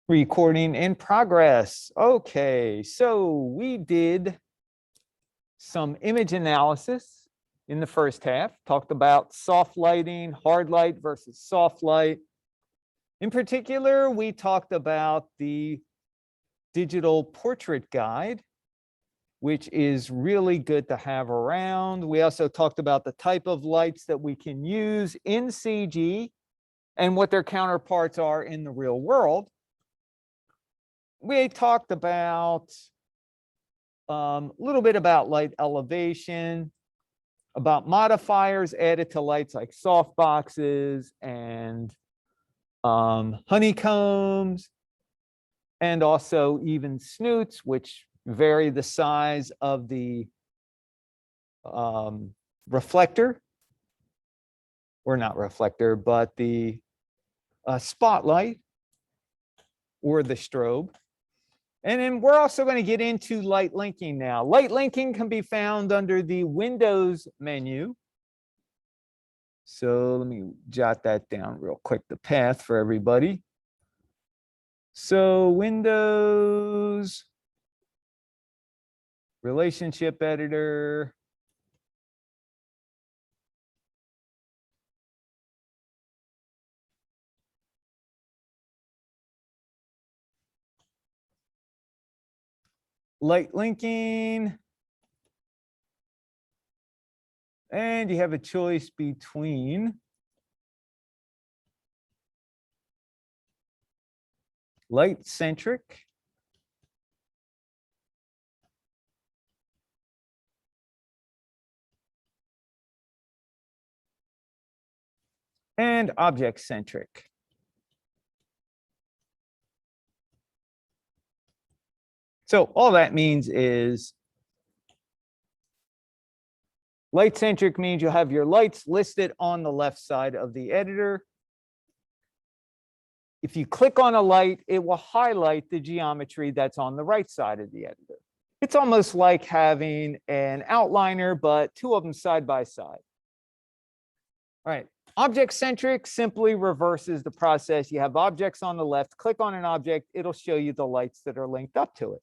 Recording in progress. Okay, so we did some image analysis in the first half, talked about soft lighting, hard light versus soft light. In particular, we talked about the digital portrait guide, which is really good to have around. We also talked about the type of lights that we can use in CG and what their counterparts are in the real world. We talked about a little bit about light elevation, about modifiers added to lights like softboxes and honeycombs, and also even snoots, which vary the size of the reflector, or not reflector, but the spotlight or the strobe. And then we're also going to get into light linking now. Light linking can be found under the Windows menu. So let me jot that down real quick, the path for everybody. So Windows, Relationship Editor, light linking, and you have a choice between light centric and object centric. So all that means is light centric means you have your lights listed on the left side of the editor. If you click on a light, it will highlight the geometry that's on the right side of the editor. It's almost like having an outliner, but two of them side by side. All right, object centric simply reverses the process. You have objects on the left, click on an object, it'll show you the lights that are linked up to it.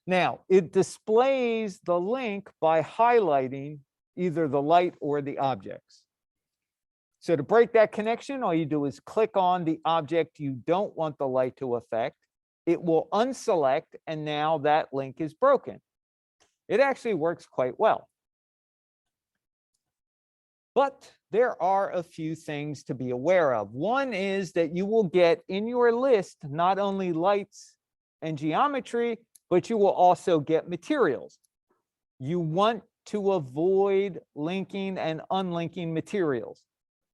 Now, it displays the link by highlighting either the light or the objects. So to break that connection, all you do is click on the object you don't want the light to affect. It will unselect, and now that link is broken. It actually works quite well. But there are a few things to be aware of. One is that you will get in your list not only lights and geometry, but you will also get materials. You want to avoid linking and unlinking materials.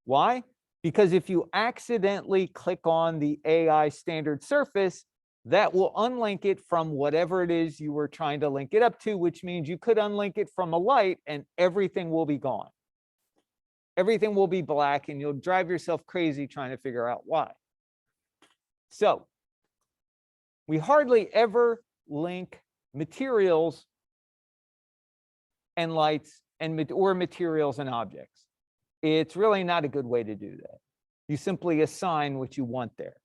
Why? Because if you accidentally click on the AI standard surface, that will unlink it from whatever it is you were trying to link it up to, which means you could unlink it from a light and everything will be gone. Everything will be black and you'll drive yourself crazy trying to figure out why. So we hardly ever link materials and lights or materials and objects. It's really not a good way to do that. You simply assign what you want there.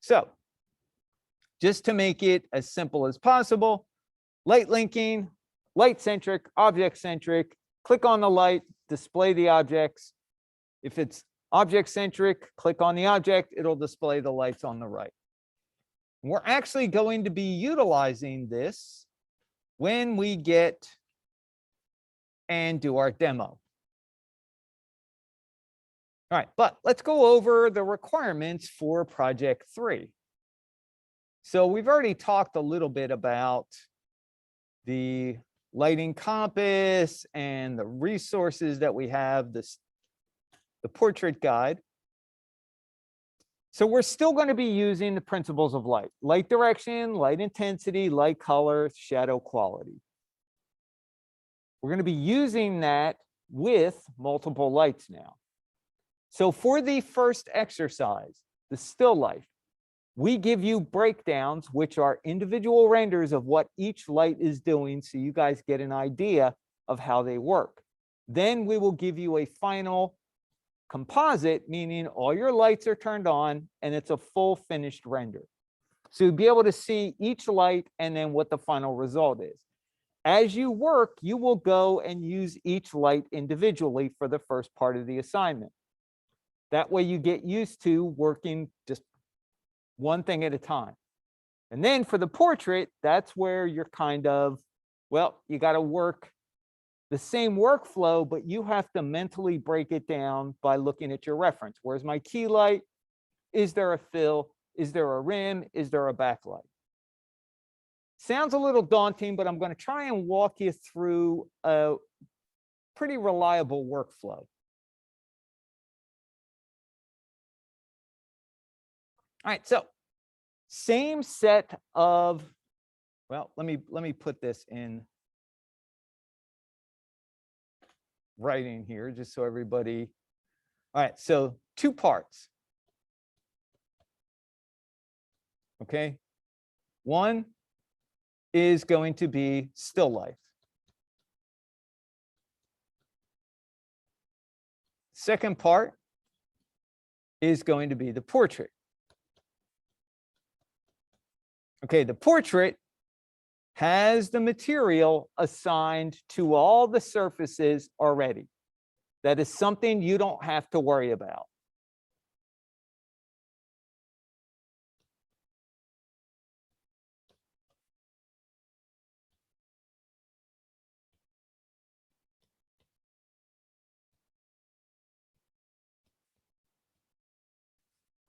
So just to make it as simple as possible, light linking, light centric, object centric, click on the light, display the objects. If it's object centric, click on the object, it'll display the lights on the right. We're actually going to be utilizing this when we get and do our demo. All right, but let's go over the requirements for project 3. So we've already talked a little bit about the lighting compass and the resources that we have, the portrait guide. So we're still going to be using the principles of light: light direction, light intensity, light color, shadow quality. We're going to be using that with multiple lights now. So for the first exercise, the still life, we give you breakdowns, which are individual renders of what each light is doing, so you guys get an idea of how they work. Then we will give you a final composite, meaning all your lights are turned on and it's a full finished render. So you'll be able to see each light and then what the final result is. As you work, you will go and use each light individually for the first part of the assignment. That way you get used to working just one thing at a time. And then for the portrait, that's where you're kind of, well, you got to work the same workflow, but you have to mentally break it down by looking at your reference. Where's my key light? Is there a fill? Is there a rim? Is there a backlight? Sounds a little daunting, but I'm going to try and walk you through a pretty reliable workflow. All right, so same set of, well, let me put this in writing here just so everybody. All right, so 2 parts. Okay, one is going to be still life. Second part is going to be the portrait. Okay, the portrait has the material assigned to all the surfaces already. That is something you don't have to worry about.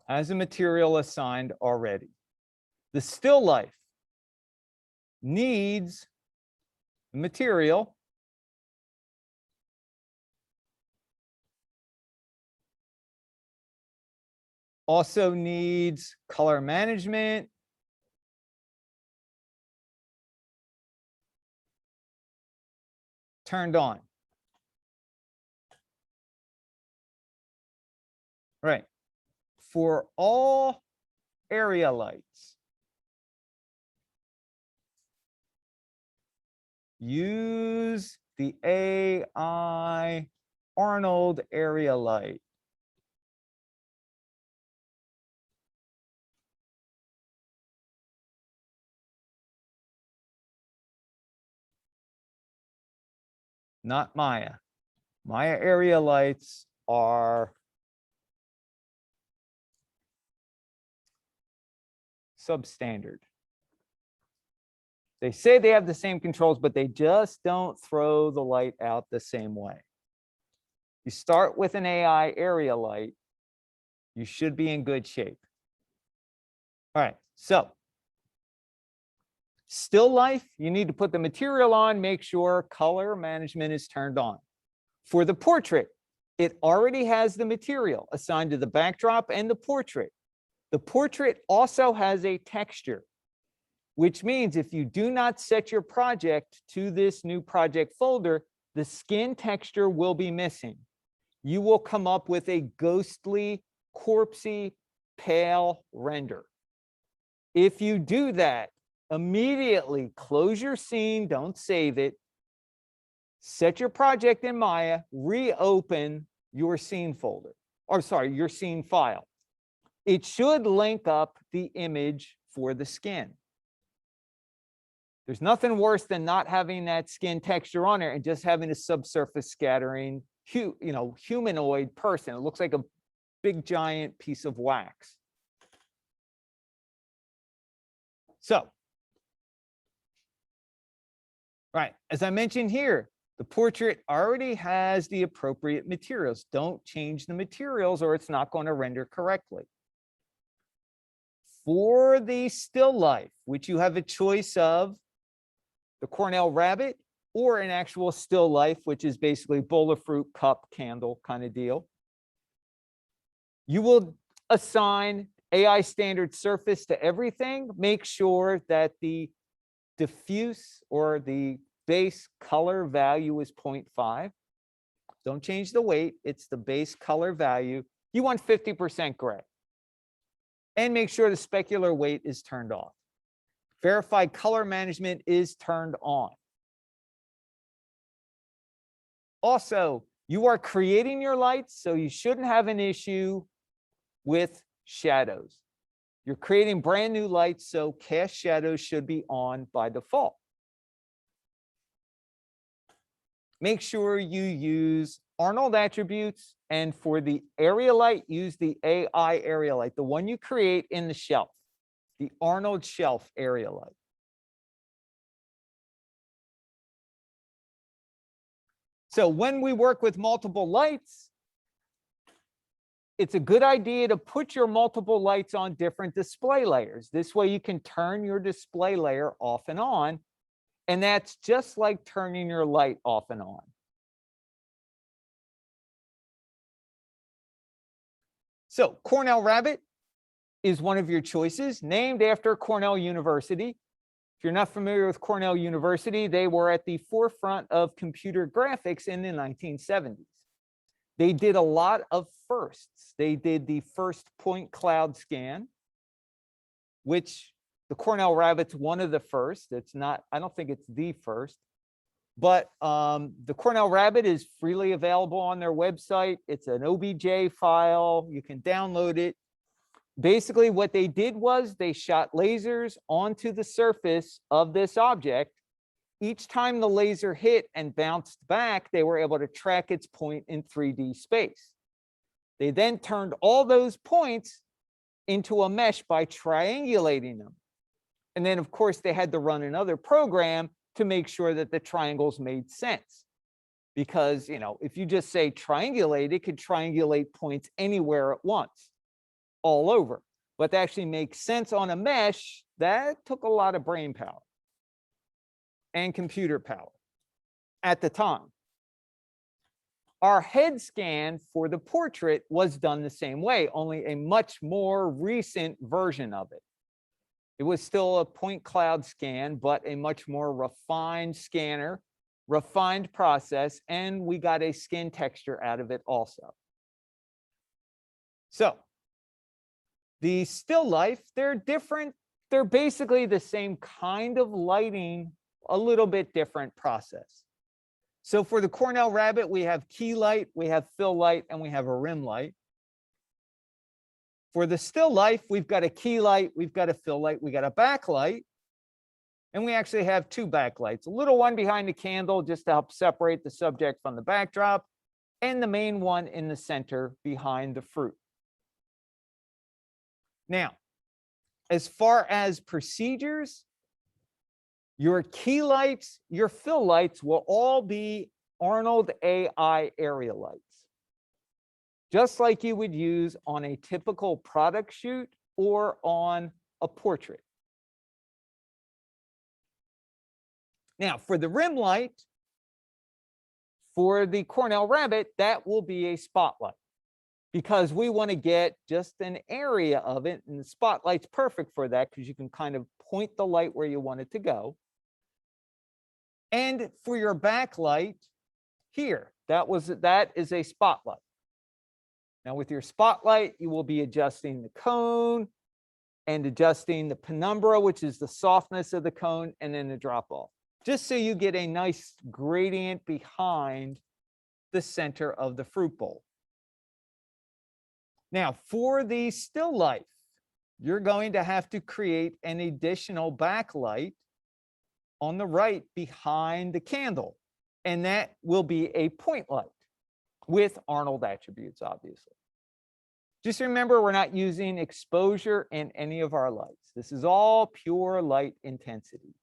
Has a material assigned already. The still life needs material also needs color management, turned on. Right. For all area lights, use the AI Arnold area light. Not Maya. Maya area lights are substandard. They say they have the same controls, but they just don't throw the light out the same way. You start with an AI area light, you should be in good shape. All right, so still life, you need to put the material on, make sure color management is turned on. For the portrait, it already has the material assigned to the backdrop and the portrait. The portrait also has a texture, which means if you do not set your project to this new project folder, the skin texture will be missing. You will come up with a ghostly, corpsey, pale render. If you do that, immediately close your scene, don't save it, set your project in Maya, reopen your scene folder, or sorry, your scene file. It should link up the image for the skin. There's nothing worse than not having that skin texture on there and just having a subsurface scattering, humanoid person. It looks like a big giant piece of wax. So, right, as I mentioned here, the portrait already has the appropriate materials. Don't change the materials or it's not going to render correctly. For the still life, which you have a choice of the Cornell rabbit or an actual still life, which is basically bowl of fruit, cup, candle kind of deal, you will assign AI standard surface to everything. Make sure that the diffuse or the base color value is 0.5. Don't change the weight. It's the base color value. You want 50% gray. And make sure the specular weight is turned off. Verify color management is turned on. Also, You are creating your lights, so you shouldn't have an issue with shadows. You're creating brand new lights, so cast shadows should be on by default. Make sure you use Arnold attributes, and for the area light, use the AI area light, the one you create in the shelf, the Arnold shelf area light. So when we work with multiple lights, it's a good idea to put your multiple lights on different display layers. This way you can turn your display layer off and on, and that's just like turning your light off and on. So Cornell Rabbit is one of your choices, named after Cornell University. If you're not familiar with Cornell University, they were at the forefront of computer graphics in the 1970s. They did a lot of firsts. They did the first point cloud scan, which the Cornell Rabbit's one of the first. It's not, I don't think it's the first, but the Cornell Rabbit is freely available on their website. It's an OBJ file. You can download it. Basically, what they did was they shot lasers onto the surface of this object. Each time the laser hit and bounced back, they were able to track its point in 3D space. They then turned all those points into a mesh by triangulating them. And then, of course, they had to run another program to make sure that the triangles made sense. Because, you know, if you just say triangulate, it could triangulate points anywhere at once, all over. But to actually make sense on a mesh, that took a lot of brain power and computer power at the time. Our head scan for the portrait was done the same way, only a much more recent version of it. It was still a point cloud scan, but a much more refined scanner, refined process, and we got a skin texture out of it also. So the still life, they're different. They're basically the same kind of lighting, a little bit different process. So for the Cornell Rabbit, we have key light, we have fill light, and we have a rim light. For the still life, we've got a key light, we've got a fill light, we got a backlight, and we actually have two backlights, a little one behind the candle just to help separate the subject from the backdrop, and the main one in the center behind the fruit. Now, as far as procedures, your key lights, your fill lights will all be Arnold AI area lights, just like you would use on a typical product shoot or on a portrait. Now, for the rim light, for the Cornell Rabbit, that will be a spotlight, because we want to get just an area of it, and the spotlight's perfect for that because you can kind of point the light where you want it to go. And for your backlight here, that is a spotlight. Now with your spotlight, you will be adjusting the cone and adjusting the penumbra, which is the softness of the cone, and then the drop off, just so you get a nice gradient behind the center of the fruit bowl. Now for the still life, you're going to have to create an additional backlight on the right behind the candle, and that will be a point light with Arnold attributes, obviously. Just remember, we're not using exposure in any of our lights. This is all pure light intensity.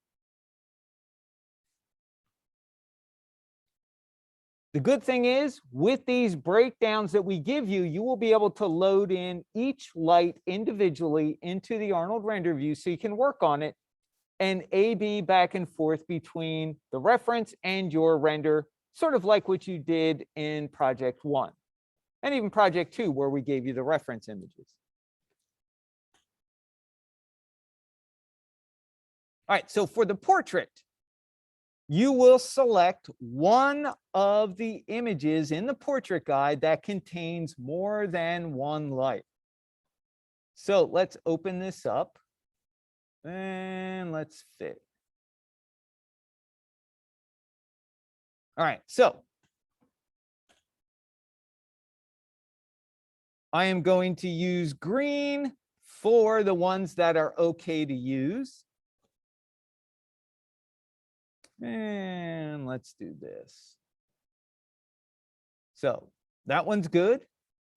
The good thing is, with these breakdowns that we give you, you will be able to load in each light individually into the Arnold render view so you can work on it and A/B back and forth between the reference and your render, sort of like what you did in Project 1 and even Project 2, where we gave you the reference images. All right, so for the portrait, you will select one of the images in the portrait guide that contains more than one light. So let's open this up. And let's fit. All right, so I am going to use green for the ones that are okay to use. And let's do this. So that one's good.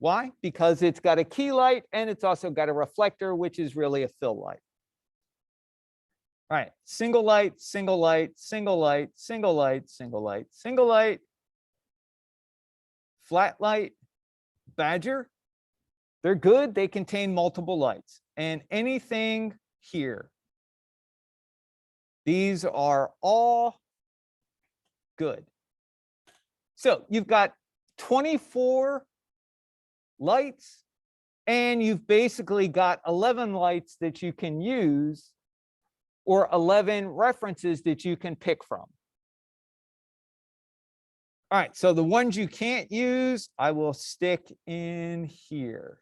Why? Because it's got a key light and it's also got a reflector, which is really a fill light. All right, single light, single light, single light, single light, single light, single light, flat light, badger. They're good. They contain multiple lights. And anything here, these are all good. So you've got 24 lights, and you've basically got 11 lights that you can use, or 11 references that you can pick from. All right, so the ones you can't use, I will stick in here.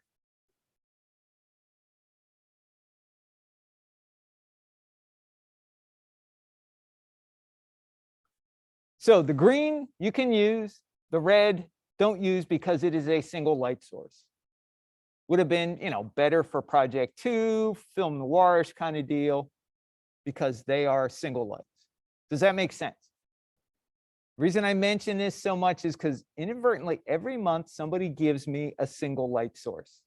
So the green you can use, the red don't use because it is a single light source. Would have been, better for project 2, film noirish kind of deal, because they are single lights. Does that make sense? The reason I mention this so much is because inadvertently every month somebody gives me a single light source.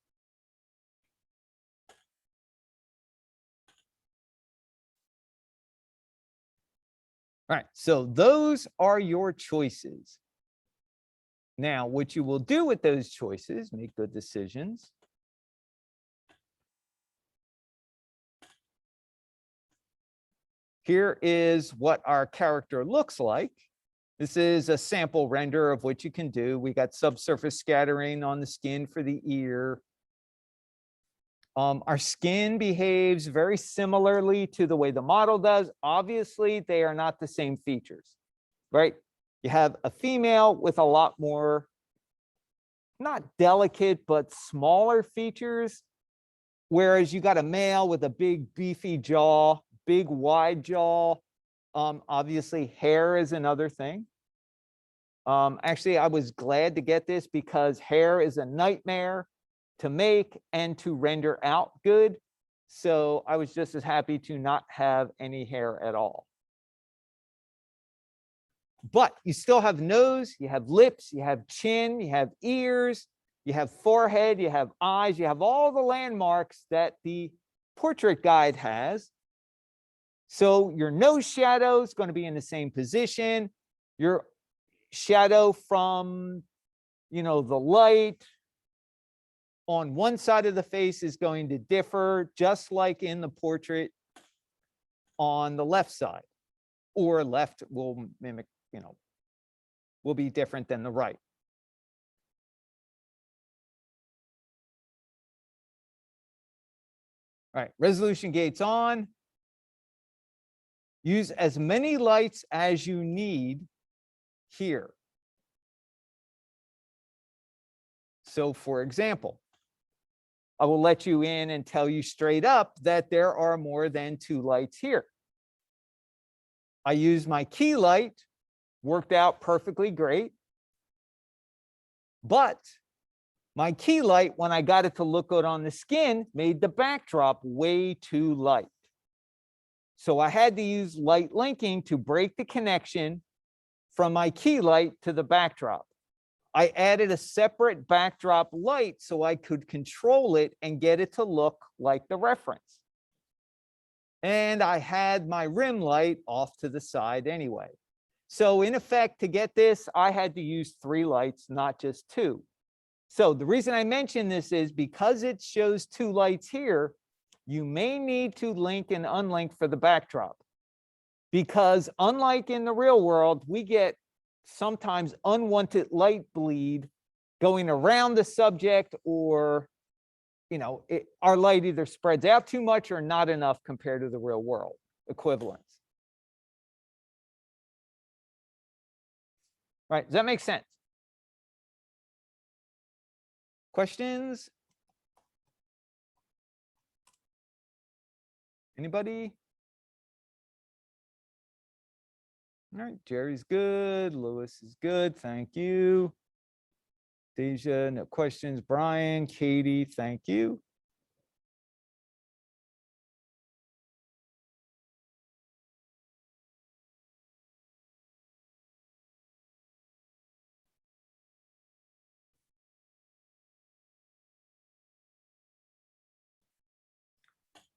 All right, so those are your choices. Now, what you will do with those choices, make good decisions. Here is what our character looks like. This is a sample render of what you can do. We got subsurface scattering on the skin for the ear. Our skin behaves very similarly to the way the model does. Obviously, they are not the same features, right? You have a female with a lot more, not delicate, but smaller features, whereas you got a male with a big, beefy jaw, big, wide jaw. Obviously, hair is another thing. Actually, I was glad to get this because hair is a nightmare to make and to render out good. So I was just as happy to not have any hair at all. But you still have nose, you have lips, you have chin, you have ears, you have forehead, you have eyes, you have all the landmarks that the portrait guide has. So your nose shadow is going to be in the same position. Your shadow from, the light on one side of the face is going to differ, just like in the portrait on the left side, or left will mimic, will be different than the right. All right, resolution gates on. Use as many lights as you need here. So for example, I will let you in and tell you straight up that there are more than 2 lights here. I used my key light, worked out perfectly great. But my key light, when I got it to look good on the skin, made the backdrop way too light. So I had to use light linking to break the connection from my key light to the backdrop. I added a separate backdrop light so I could control it and get it to look like the reference. And I had my rim light off to the side anyway. So in effect, to get this, I had to use 3 lights, not just 2. So the reason I mention this is because it shows 2 lights here, you may need to link and unlink for the backdrop. Because unlike in the real world, we get sometimes unwanted light bleed going around the subject, or our light either spreads out too much or not enough compared to the real world equivalents. Right? Does that make sense? Questions? Anybody? All right, Jerry's good. Lewis is good. Thank you. Deja, no questions. Brian, Katie, thank you.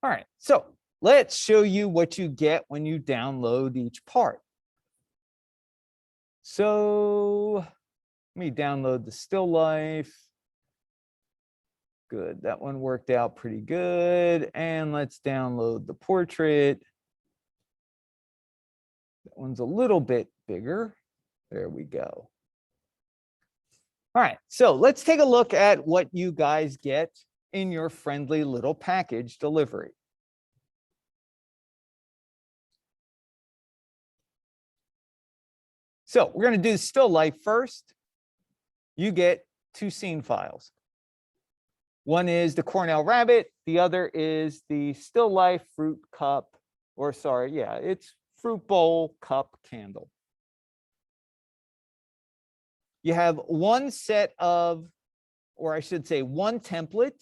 All right, so let's show you what you get when you download each part. So let me download the still life. Good, that one worked out pretty good. And let's download the portrait. That one's a little bit bigger. There we go. All right, so let's take a look at what you guys get in your friendly little package delivery. So we're going to do still life first. You get two scene files. One is the Cornell rabbit. The other is the still life fruit cup, or sorry, yeah, it's fruit bowl cup candle. You have one set of, or I should say one template.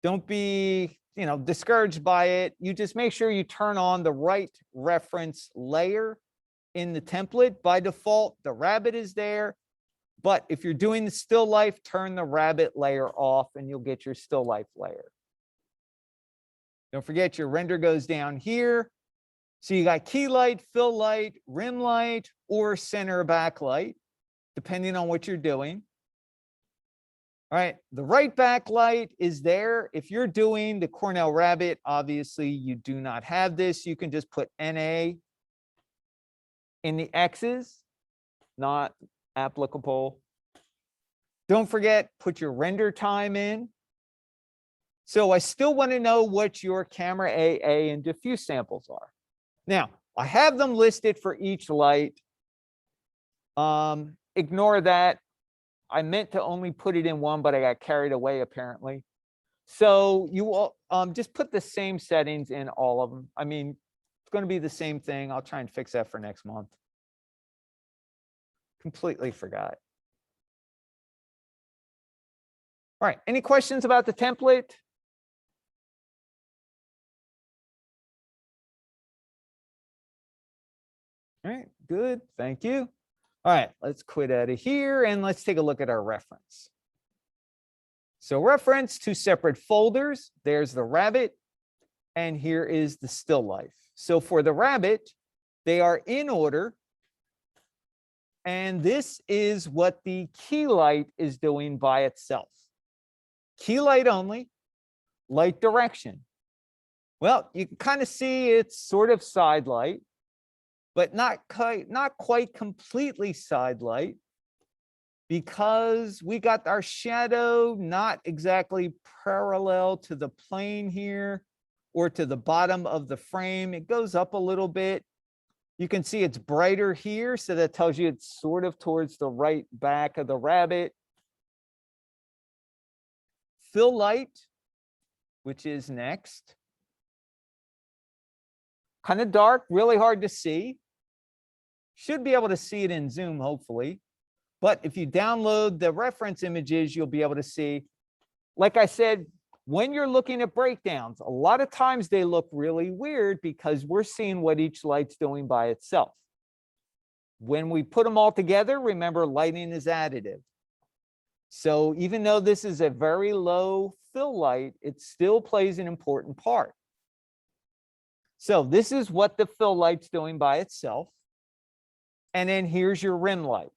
Don't be, discouraged by it. You just make sure you turn on the right reference layer in the template. By default, the rabbit is there. But if you're doing the still life, turn the rabbit layer off and you'll get your still life layer. Don't forget your render goes down here. So you got key light, fill light, rim light, or center backlight, depending on what you're doing. All right, the right backlight is there. If you're doing the Cornell rabbit, obviously you do not have this. You can just put NA in the X's, not applicable. Don't forget, put your render time in. So I still want to know what your camera AA and diffuse samples are. Now, I have them listed for each light. Ignore that. I meant to only put it in one, but I got carried away apparently. So you will just put the same settings in all of them. I mean, it's going to be the same thing. I'll try and fix that for next month. Completely forgot. All right, any questions about the template? All right, good, thank you. All right, let's quit out of here and let's take a look at our reference. So reference, two separate folders. There's the rabbit and here is the still life. So for the rabbit, they are in order. And this is what the key light is doing by itself. Key light only, light direction. Well, you can kind of see it's sort of side light, but not quite completely side light, because we got our shadow not exactly parallel to the plane here or to the bottom of the frame. It goes up a little bit. You can see it's brighter here, so that tells you it's sort of towards the right back of the rabbit. Fill light, which is next. Kind of dark, really hard to see. Should be able to see it in Zoom, hopefully. But if you download the reference images, you'll be able to see. Like I said, when you're looking at breakdowns, a lot of times they look really weird because we're seeing what each light's doing by itself. When we put them all together, remember, lighting is additive. So even though this is a very low fill light, it still plays an important part. So this is what the fill light's doing by itself. And then here's your rim light.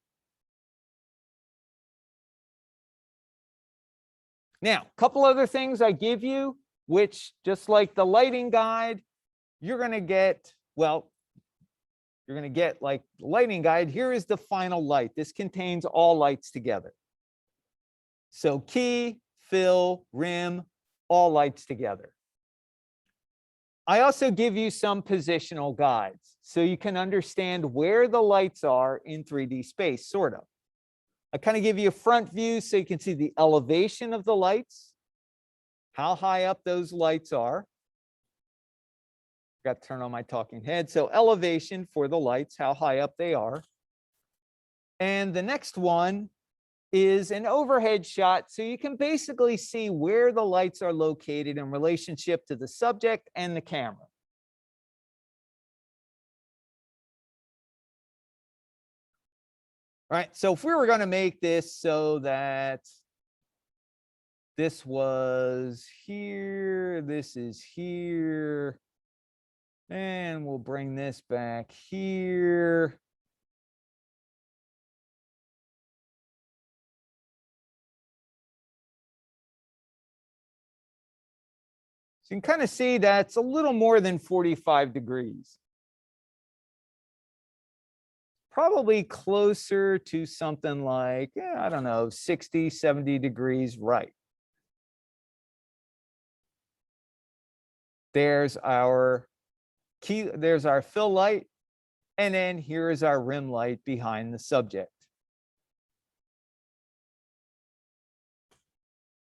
Now, a couple other things I give you, which just like the lighting guide, you're going to get, well, you're going to get like the lighting guide. Here is the final light. This contains all lights together. So key, fill, rim, all lights together. I also give you some positional guides so you can understand where the lights are in 3D space, sort of. I kind of give you a front view so you can see the elevation of the lights, how high up those lights are. Got to turn on my talking head. So elevation for the lights, how high up they are. And the next one is an overhead shot, so you can basically see where the lights are located in relationship to the subject and the camera. All right, so if we were going to make this so that this was here, this is here, and we'll bring this back here. So you can kind of see that's a little more than 45 degrees. Probably closer to something like, I don't know, 60, 70 degrees right. There's our key, there's our fill light, and then here is our rim light behind the subject.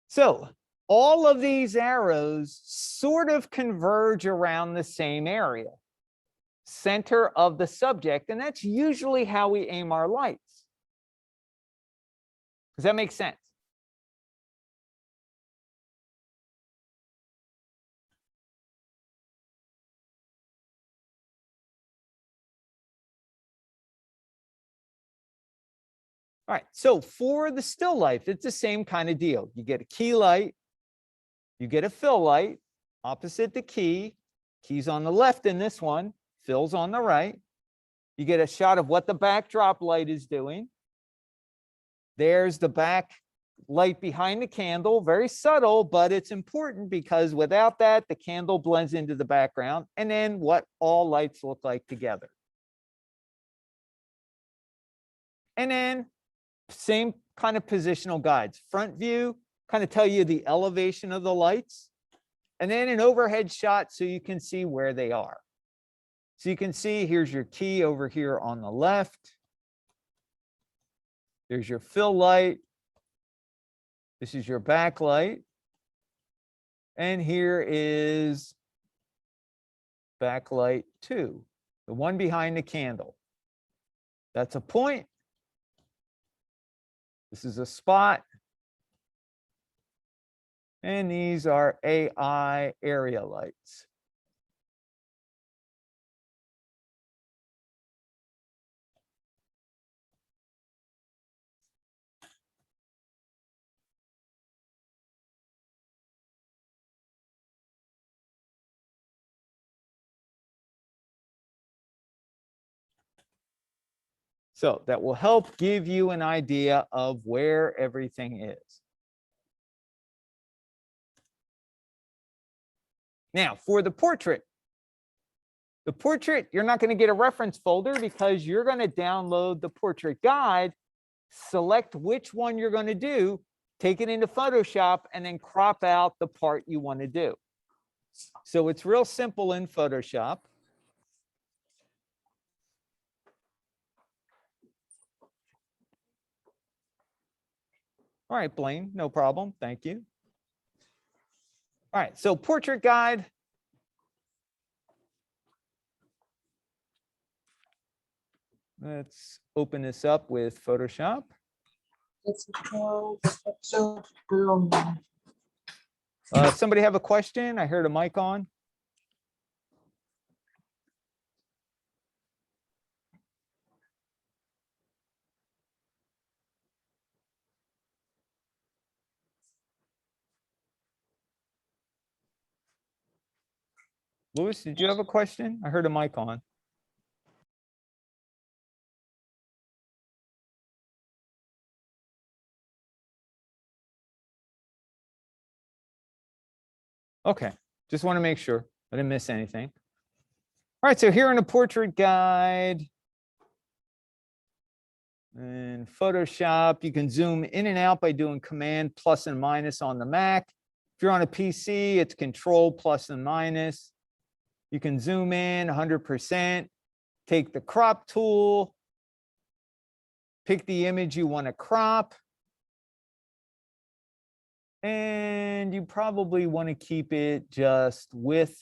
So all of these arrows sort of converge around the same area, center of the subject, and that's usually how we aim our lights. Does that make sense? All right, so for the still life, it's the same kind of deal. You get a key light, you get a fill light, opposite the key. Key's on the left in this one, fill's on the right. You get a shot of what the backdrop light is doing. There's the back light behind the candle, very subtle, but it's important because without that, the candle blends into the background. And then what all lights look like together. And then same kind of positional guides. Front view, kind of tell you the elevation of the lights. And then an overhead shot so you can see where they are. So you can see here's your key over here on the left. There's your fill light. This is your backlight. And here is backlight 2, the one behind the candle. That's a point. This is a spot. And these are AI area lights. So that will help give you an idea of where everything is. Now, for the portrait, you're not going to get a reference folder because you're going to download the portrait guide, select which one you're going to do, take it into Photoshop, and then crop out the part you want to do. So it's real simple in Photoshop. All right, Blaine, no problem. Thank you. All right, so portrait guide. Let's open this up with Photoshop. Somebody have a question? I heard a mic on. Louis, did you have a question? I heard a mic on. Okay, just want to make sure I didn't miss anything. All right, so here in the portrait guide in Photoshop, you can zoom in and out by doing Command plus and minus on the Mac. If you're on a PC, it's Control plus and minus. You can zoom in 100%, take the crop tool, pick the image you want to crop. And you probably want to keep it just width,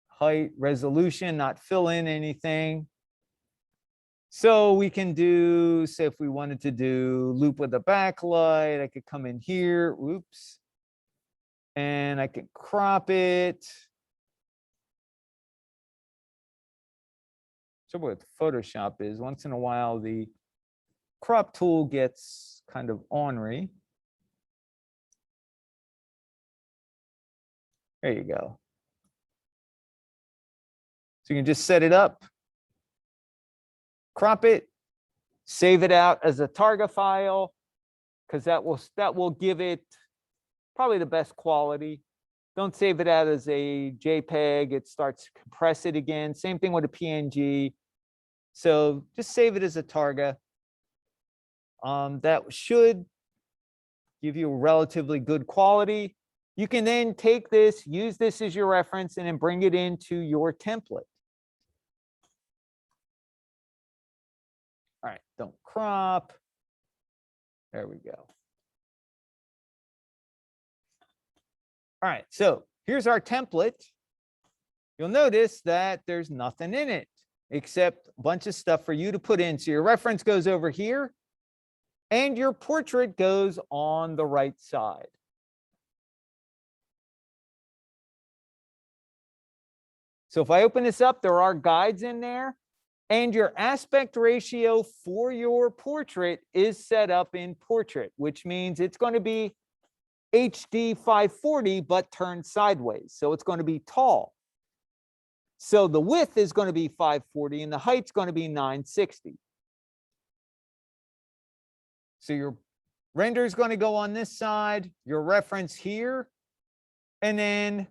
height, resolution, not fill in anything. So we can do, say if we wanted to do loop with a backlight, I could come in here, whoops, and I can crop it. So what Photoshop is, once in a while, the crop tool gets kind of ornery. There you go. So you can just set it up, crop it, save it out as a target file, because that will give it probably the best quality. Don't save it out as a JPEG. It starts to compress it again. Same thing with a PNG. So just save it as a target. That should give you a relatively good quality. You can then take this, use this as your reference, and then bring it into your template. All right, don't crop. There we go. All right, so here's our template. You'll notice that there's nothing in it except a bunch of stuff for you to put in. So your reference goes over here and your portrait goes on the right side. So if I open this up, there are guides in there, and your aspect ratio for your portrait is set up in portrait, which means it's going to be HD 540, but turned sideways. So it's going to be tall. So the width is going to be 540 and the height's going to be 960. So your render is going to go on this side, your reference here, and then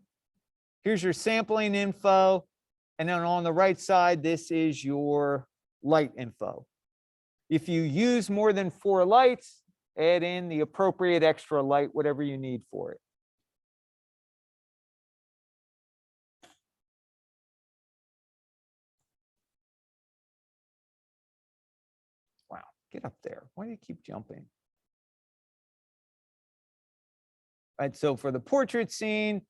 here's your sampling info. And then on the right side, this is your light info. If you use more than 4 lights, add in the appropriate extra light, whatever you need for it. Wow, get up there. Why do you keep jumping? All right, so for the portrait scene,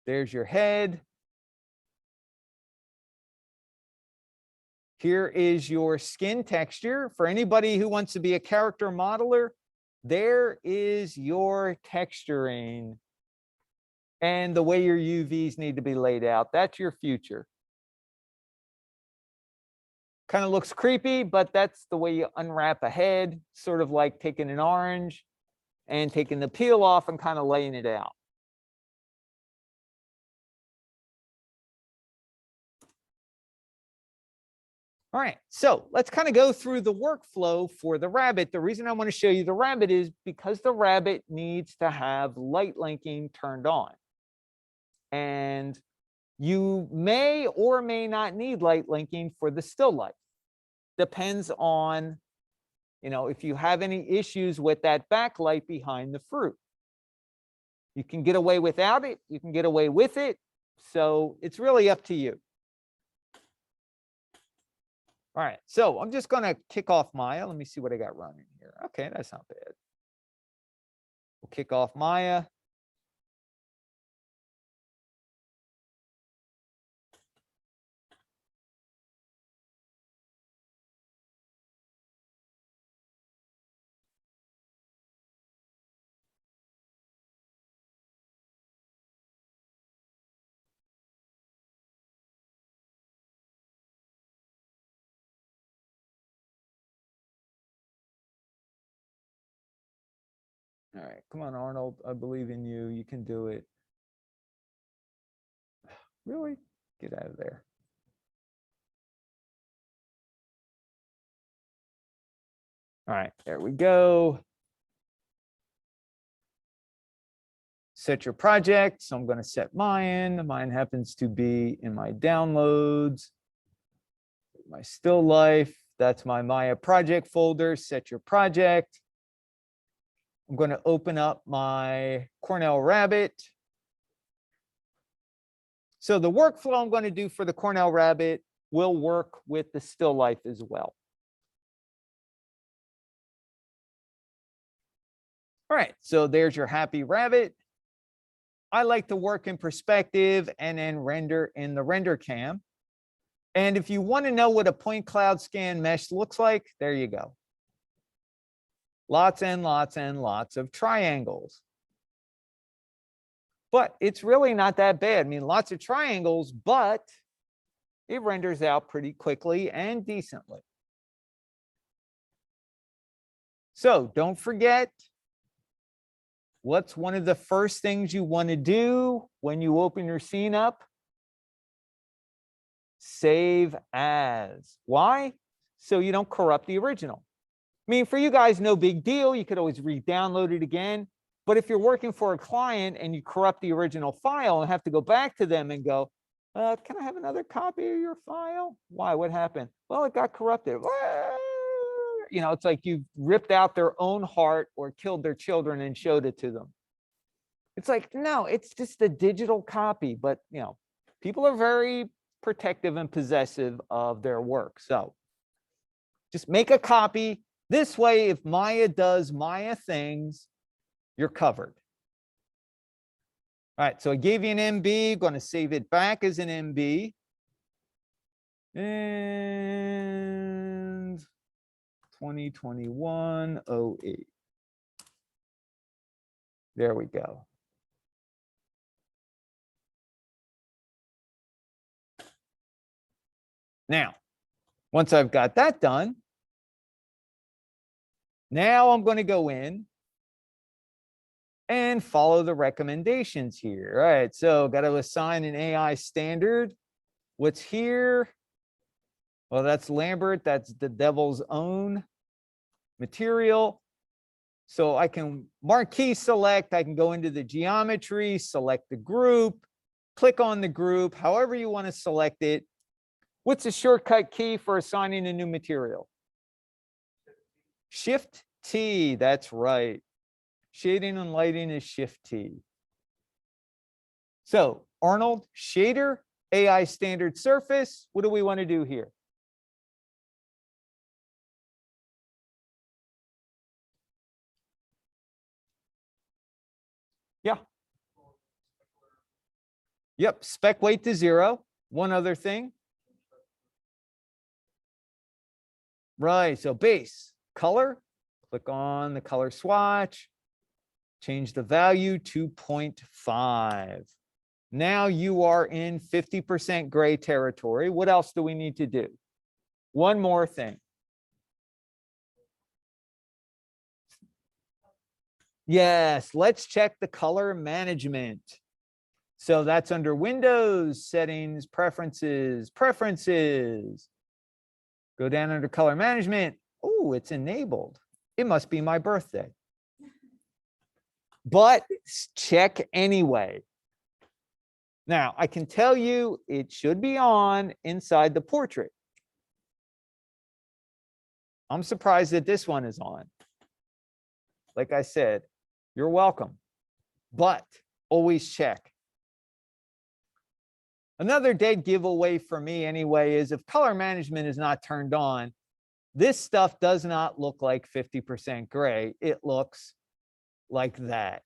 there's your head. Here is your skin texture. For anybody who wants to be a character modeler, there is your texturing and the way your UVs need to be laid out. That's your future. Kind of looks creepy, but that's the way you unwrap a head, sort of like taking an orange and taking the peel off and kind of laying it out. All right, so let's kind of go through the workflow for the rabbit. The reason I want to show you the rabbit is because the rabbit needs to have light linking turned on. And you may or may not need light linking for the still life. Depends on, if you have any issues with that backlight behind the fruit. You can get away without it. You can get away with it. So it's really up to you. All right, so I'm just going to kick off Maya. Let me see what I got running here. Okay, that's not bad. We'll kick off Maya. All right, come on, Arnold. I believe in you. You can do it. Really? Get out of there. All right, there we go. Set your project. So I'm going to set mine. Mine happens to be in my downloads, my still life. That's my Maya project folder. Set your project. I'm going to open up my Cornell Rabbit. So the workflow I'm going to do for the Cornell Rabbit will work with the still life as well. All right, so there's your happy rabbit. I like to work in perspective and then render in the render cam. And if you want to know what a point cloud scan mesh looks like, there you go. Lots and lots and lots of triangles. But it's really not that bad. I mean, lots of triangles, but it renders out pretty quickly and decently. So don't forget, what's one of the first things you want to do when you open your scene up? Save as. Why? So you don't corrupt the original. I mean, for you guys, no big deal. You could always re-download it again. But if you're working for a client and you corrupt the original file and have to go back to them and go, can I have another copy of your file? Why? What happened? Well, it got corrupted. You know, it's like you ripped out their own heart or killed their children and showed it to them. It's like, no, it's just a digital copy. But, you know, people are very protective and possessive of their work. So just make a copy. This way, if Maya does Maya things, you're covered. All right, so I gave you an MB, going to save it back as an MB. And 2021-08. There we go. Now, once I've got that done, now I'm going to go in and follow the recommendations here. All right, so got to assign an AI standard. What's here? Well, that's Lambert. That's the devil's own material. So I can marquee select. I can go into the geometry, select the group, click on the group, however you want to select it. What's the shortcut key for assigning a new material? Shift T, that's right. Shading and lighting is Shift T. So Arnold, shader, AI standard surface. What do we want to do here? Yeah. Yep, spec weight to 0. One other thing. Right, so base, color, click on the color swatch, change the value to 0.5. Now you are in 50% gray territory. What else do we need to do? One more thing. Yes, let's check the color management. So that's under Windows, Settings, Preferences, Preferences. Go down under Color Management. Oh, it's enabled. It must be my birthday. But check anyway. Now, I can tell you it should be on inside the portrait. I'm surprised that this one is on. Like I said, you're welcome. But always check. Another dead giveaway for me anyway is if color management is not turned on, this stuff does not look like 50% gray. It looks like that.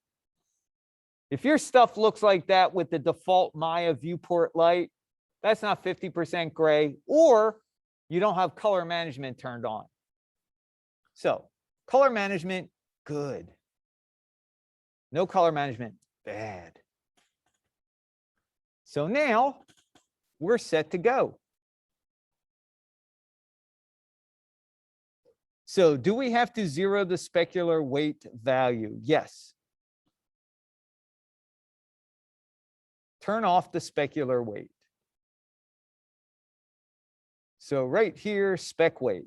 If your stuff looks like that with the default Maya viewport light, that's not 50% gray, or you don't have color management turned on. So color management, good. No color management, bad. So now we're set to go. So do we have to zero the specular weight value? Yes. Turn off the specular weight. So right here, spec weight.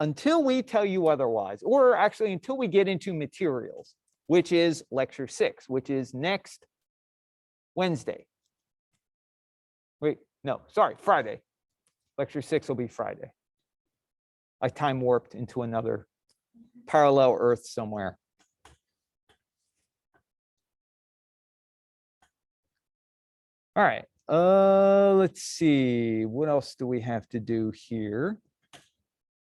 Until we tell you otherwise, or actually until we get into materials, which is lecture 6, which is next Wednesday. Wait, no, sorry, Friday. Lecture 6 will be Friday. I time warped into another parallel Earth somewhere. All right, let's see. What else do we have to do here?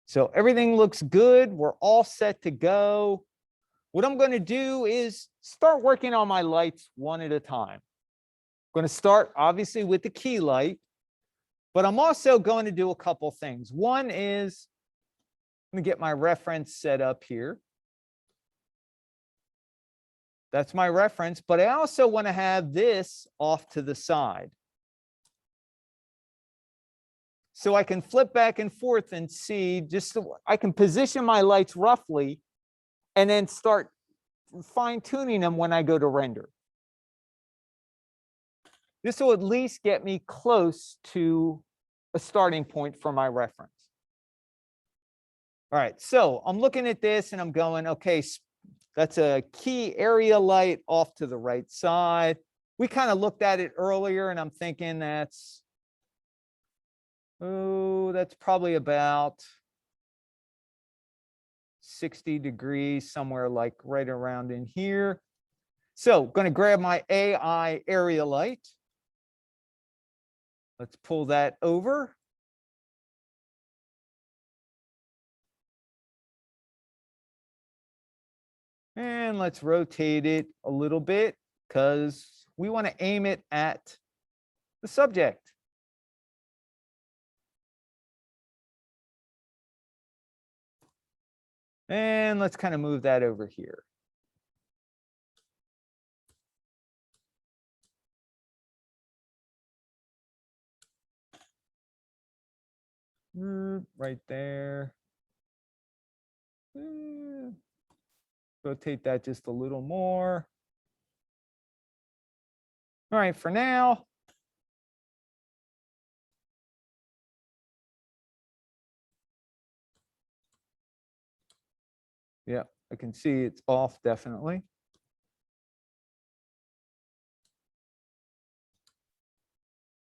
So everything looks good. We're all set to go. What I'm going to do is start working on my lights one at a time. I'm going to start obviously with the key light. But I'm also going to do a couple things. One is, let me get my reference set up here. That's my reference, but I also want to have this off to the side. So I can flip back and forth and see, just so I can position my lights roughly and then start fine tuning them when I go to render. This will at least get me close to a starting point for my reference. All right, so I'm looking at this and I'm going, okay, that's a key area light off to the right side. We kind of looked at it earlier and I'm thinking that's probably about 60 degrees, somewhere like right around in here. So going to grab my AI area light. Let's pull that over. And let's rotate it a little bit because we want to aim it at the subject. And let's kind of move that over here. Right there. Rotate that just a little more. All right, for now. Yeah, I can see it's off definitely.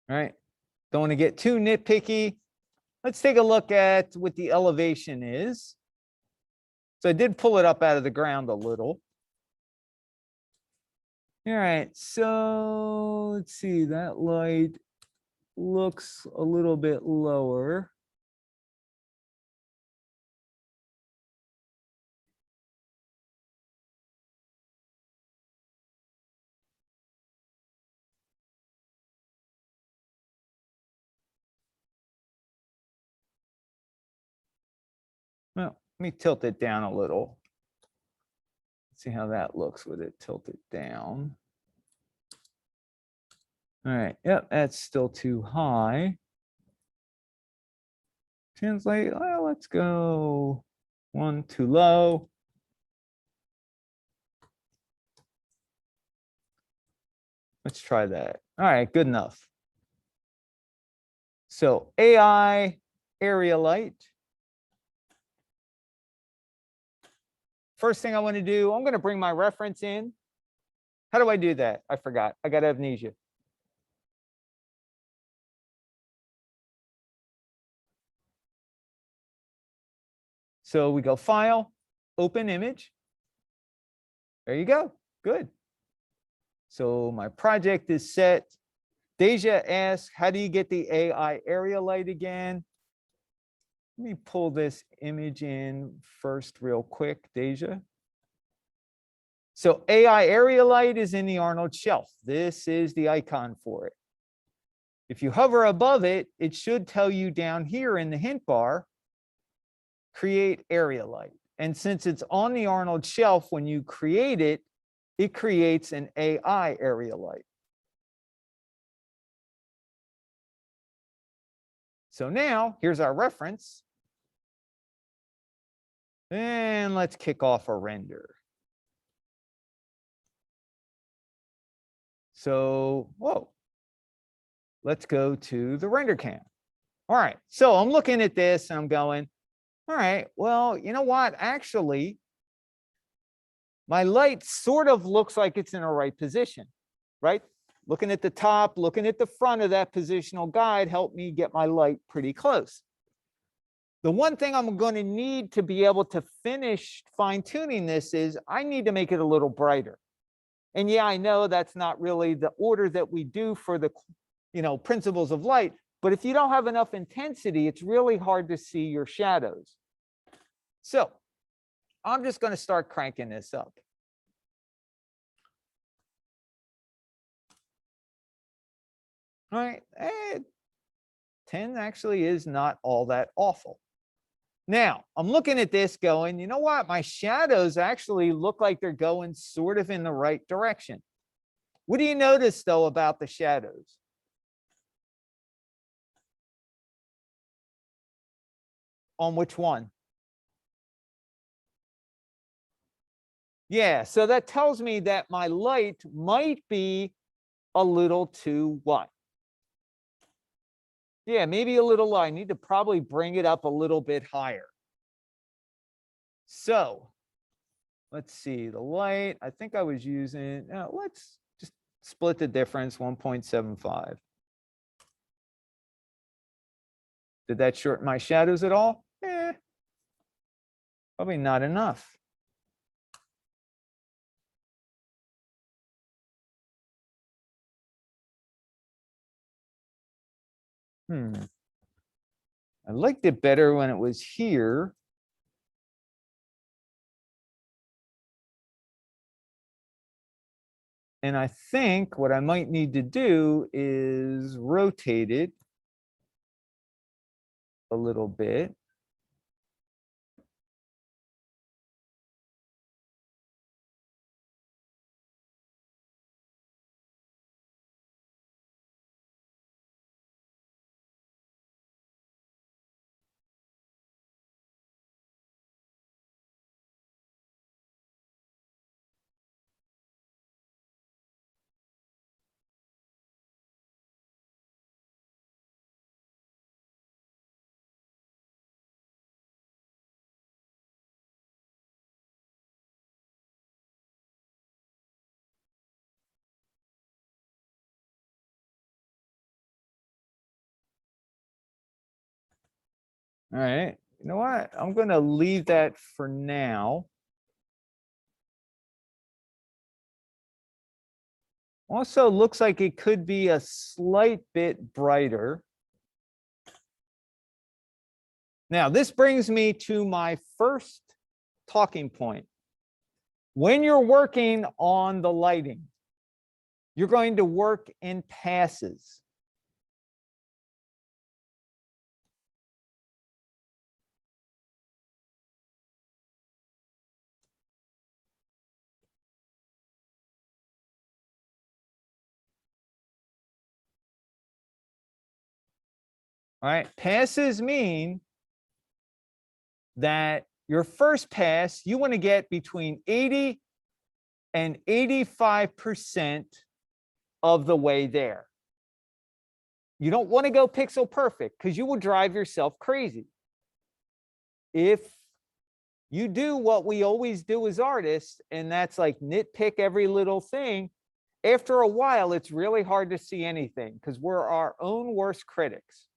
All right, don't want to get too nitpicky. Let's take a look at what the elevation is. So I did pull it up out of the ground a little. All right, so let's see, that light looks a little bit lower. Well, let me tilt it down a little. See how that looks with it tilted down. All right, yep, that's still too high. Translate, well, let's go one too low. Let's try that. All right, good enough. So AI area light. First thing I want to do, I'm going to bring my reference in. How do I do that? I forgot. I got amnesia. So we go File, Open Image. There you go. Good. So my project is set. Deja asks, how do you get the AI area light again? Let me pull this image in first real quick, Deja. So AI area light is in the Arnold shelf. This is the icon for it. If you hover above it, it should tell you down here in the hint bar, create area light. And since it's on the Arnold shelf, when you create it, it creates an AI area light. So now here's our reference. And let's kick off a render. So, whoa, let's go to the render cam. All right, so I'm looking at this and I'm going, all right, well, you know what? Actually, my light sort of looks like it's in a right position, right? Looking at the top, looking at the front of that positional guide helped me get my light pretty close. The one thing I'm going to need to be able to finish fine tuning this is I need to make it a little brighter. And yeah, I know that's not really the order that we do for the, principles of light, but if you don't have enough intensity, it's really hard to see your shadows. So I'm just going to start cranking this up. All right, 10 actually is not all that awful. Now, I'm looking at this going, you know what? My shadows actually look like they're going sort of in the right direction. What do you notice, though, about the shadows? On which one? Yeah, so that tells me that my light might be a little too what? Yeah, maybe a little low. I need to probably bring it up a little bit higher. So let's see, the light, I think I was using, let's just split the difference, 1.75. Did that shorten my shadows at all? Probably not enough. I liked it better when it was here. And I think what I might need to do is rotate it a little bit. All right, you know what? I'm going to leave that for now. Also looks like it could be a slight bit brighter. Now, this brings me to my first talking point. When you're working on the lighting, you're going to work in passes. All right, passes mean that your first pass, you want to get between 80 and 85% of the way there. You don't want to go pixel perfect because you will drive yourself crazy. If you do what we always do as artists, and that's like nitpick every little thing, after a while, it's really hard to see anything because we're our own worst critics.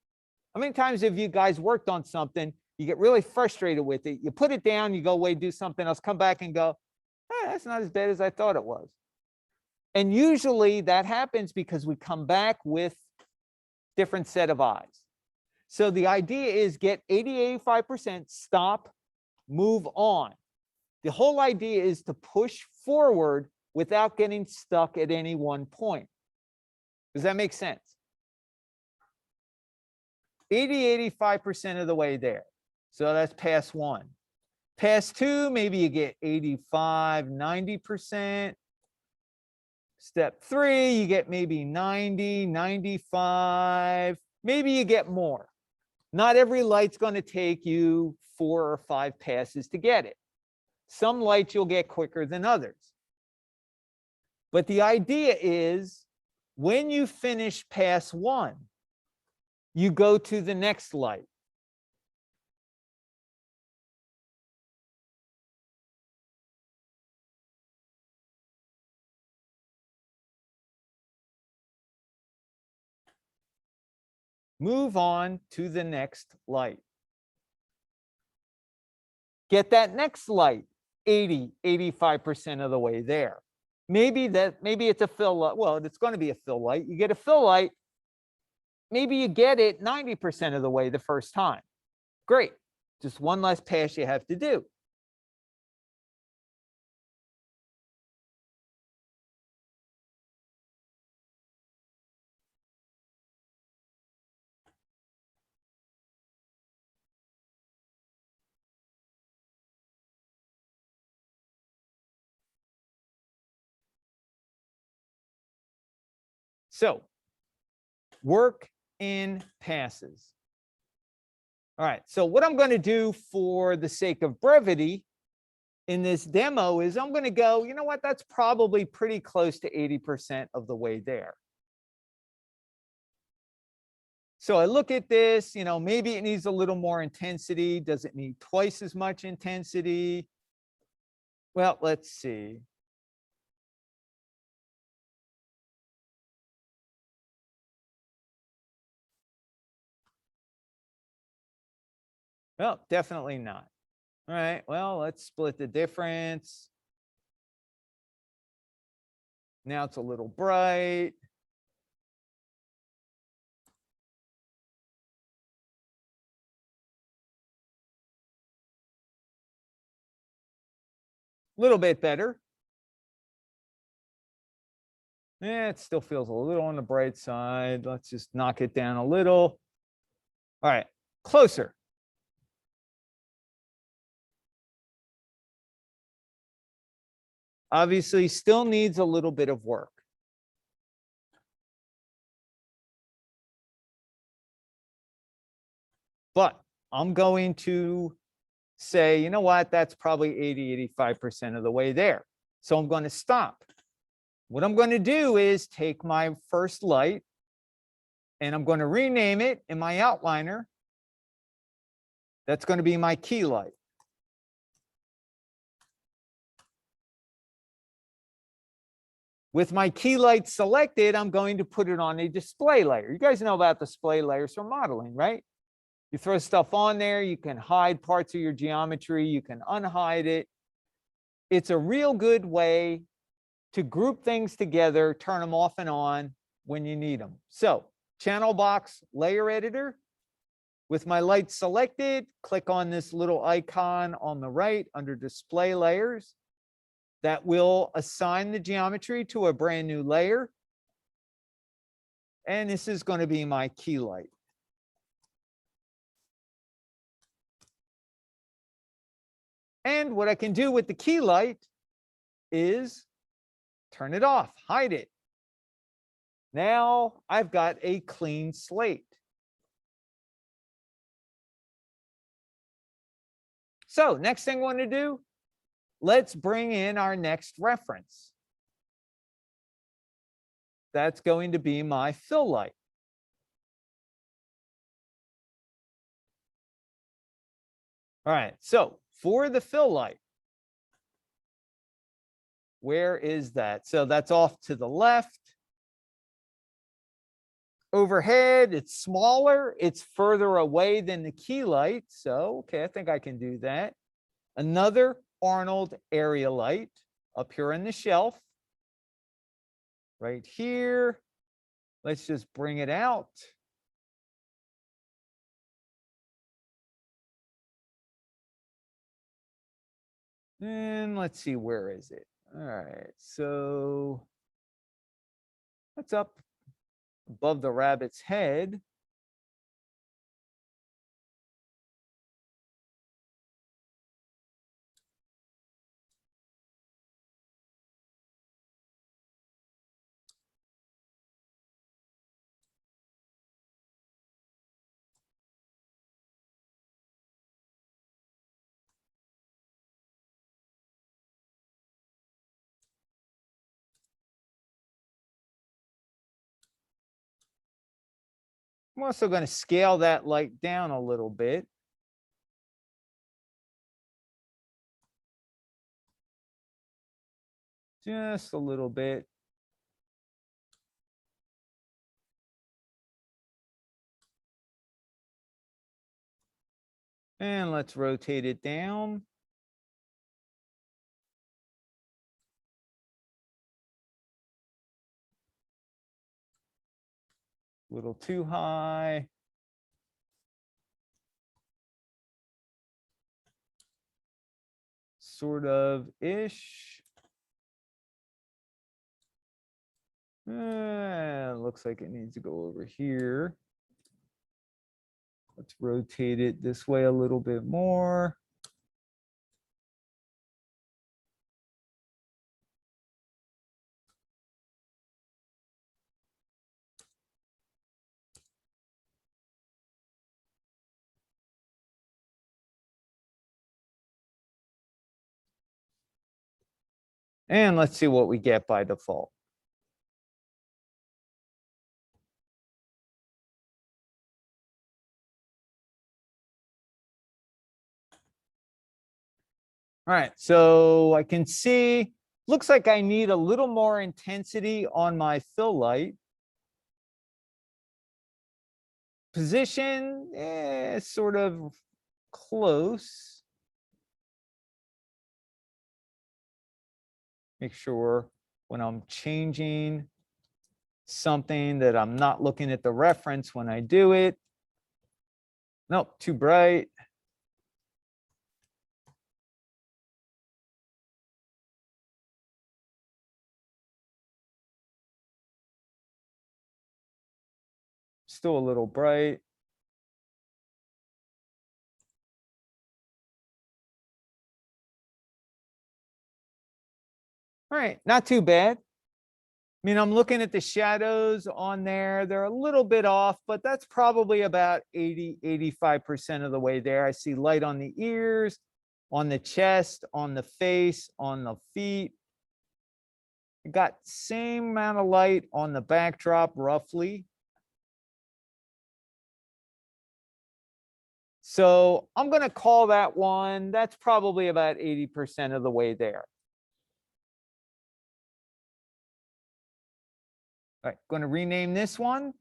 How many times have you guys worked on something, you get really frustrated with it, you put it down, you go away, do something else, come back and go, that's not as bad as I thought it was. And usually that happens because we come back with different set of eyes. So the idea is get 80, 85%, stop, move on. The whole idea is to push forward without getting stuck at any one point. Does that make sense? 80, 85% of the way there. So that's pass one. Pass two, maybe you get 85, 90%. Step three, you get maybe 90, 95. Maybe you get more. Not every light's going to take you 4 or 5 passes to get it. Some lights you'll get quicker than others. But the idea is when you finish pass one, you go to the next light. Move on to the next light. Get that next light 80, 85% of the way there. Maybe it's a fill light. Well, it's going to be a fill light. You get a fill light. Maybe you get it 90% of the way the first time. Great. Just one less pass you have to do. So work in passes. All right, so what I'm going to do for the sake of brevity in this demo is I'm going to go, you know what, that's probably pretty close to 80% of the way there. So I look at this, you know, maybe it needs a little more intensity. Does it need twice as much intensity? Well, let's see. Well, definitely not. All right, well, let's split the difference. Now it's a little bright. A little bit better. Yeah, it still feels a little on the bright side. Let's just knock it down a little. All right, closer. Obviously, still needs a little bit of work. But I'm going to say, you know what, that's probably 80, 85% of the way there. So I'm going to stop. What I'm going to do is take my first light and I'm going to rename it in my outliner. That's going to be my key light. With my key light selected, I'm going to put it on a display layer. You guys know about display layers for modeling, right? You throw stuff on there, you can hide parts of your geometry, you can unhide it. It's a real good way to group things together, turn them off and on when you need them. So, channel box layer editor. With my light selected, click on this little icon on the right under display layers. That will assign the geometry to a brand new layer. And this is going to be my key light. And what I can do with the key light is turn it off, hide it. Now I've got a clean slate. So next thing I want to do, let's bring in our next reference. That's going to be my fill light. All right, so for the fill light, where is that? So that's off to the left. Overhead, it's smaller, it's further away than the key light. So, okay, I think I can do that. Another Arnold area light up here on the shelf. Right here. Let's just bring it out. And let's see, where is it? All right, so that's up above the rabbit's head. I'm also going to scale that light down a little bit. Just a little bit. And let's rotate it down. A little too high. Sort of ish. Looks like it needs to go over here. Let's rotate it this way a little bit more. And let's see what we get by default. All right, so I can see, looks like I need a little more intensity on my fill light. Position, sort of close. Make sure when I'm changing something that I'm not looking at the reference when I do it. Nope, too bright. Still a little bright. All right, not too bad. I mean, I'm looking at the shadows on there. They're a little bit off, but that's probably about 85% of the way there. I see light on the ears, on the chest, on the face, on the feet. Got same amount of light on the backdrop, roughly. So I'm going to call that one. That's probably about 80% of the way there. All right, going to rename this one.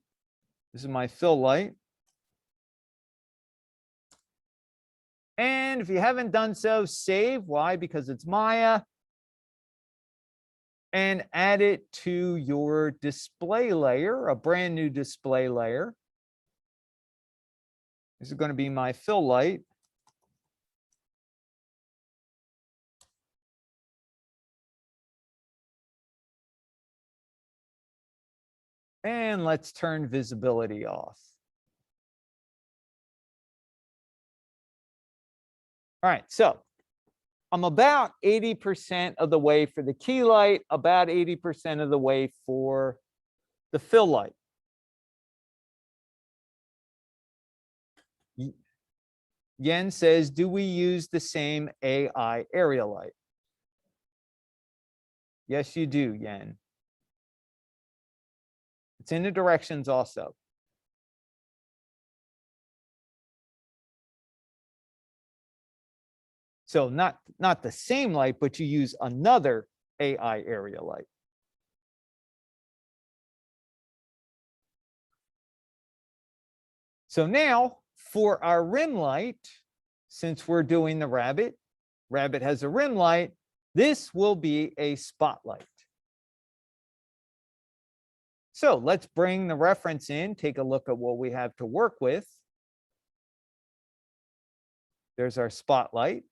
This is my fill light. And if you haven't done so, save. Why? Because it's Maya. And add it to your display layer, a brand new display layer. This is going to be my fill light. And let's turn visibility off. All right, so I'm about 80% of the way for the key light, about 80% of the way for the fill light. Yen says, do we use the same AI area light? Yes, you do, Yen. It's in the directions also. So not the same light, but you use another AI area light. So now for our rim light, since we're doing the rabbit, rabbit has a rim light, this will be a spotlight. So let's bring the reference in, take a look at what we have to work with. There's our spotlight.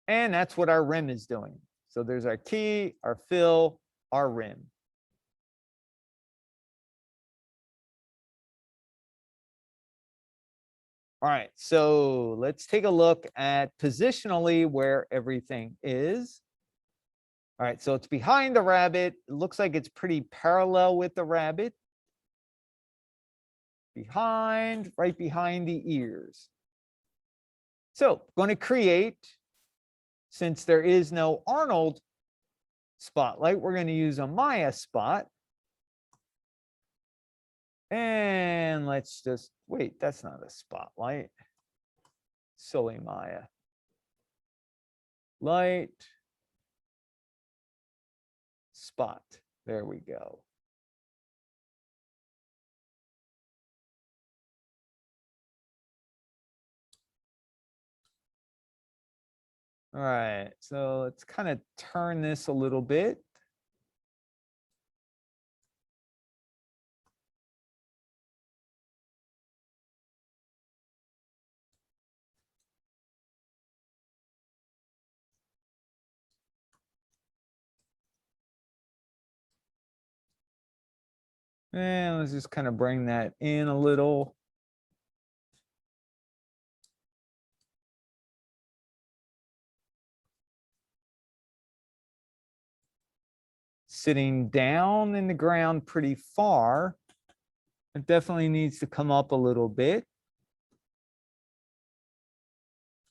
And that's what our rim is doing. So there's our key, our fill, our rim. All right, so let's take a look at positionally where everything is. All right, so it's behind the rabbit. It looks like it's pretty parallel with the rabbit. Behind, right behind the ears. So going to create, since there is no Arnold spotlight, we're going to use a Maya spot. And let's just, wait, that's not a spotlight. Silly Maya. Light. Spot. There we go. All right, so let's kind of turn this a little bit. And let's just kind of bring that in a little. Sitting down in the ground pretty far. It definitely needs to come up a little bit.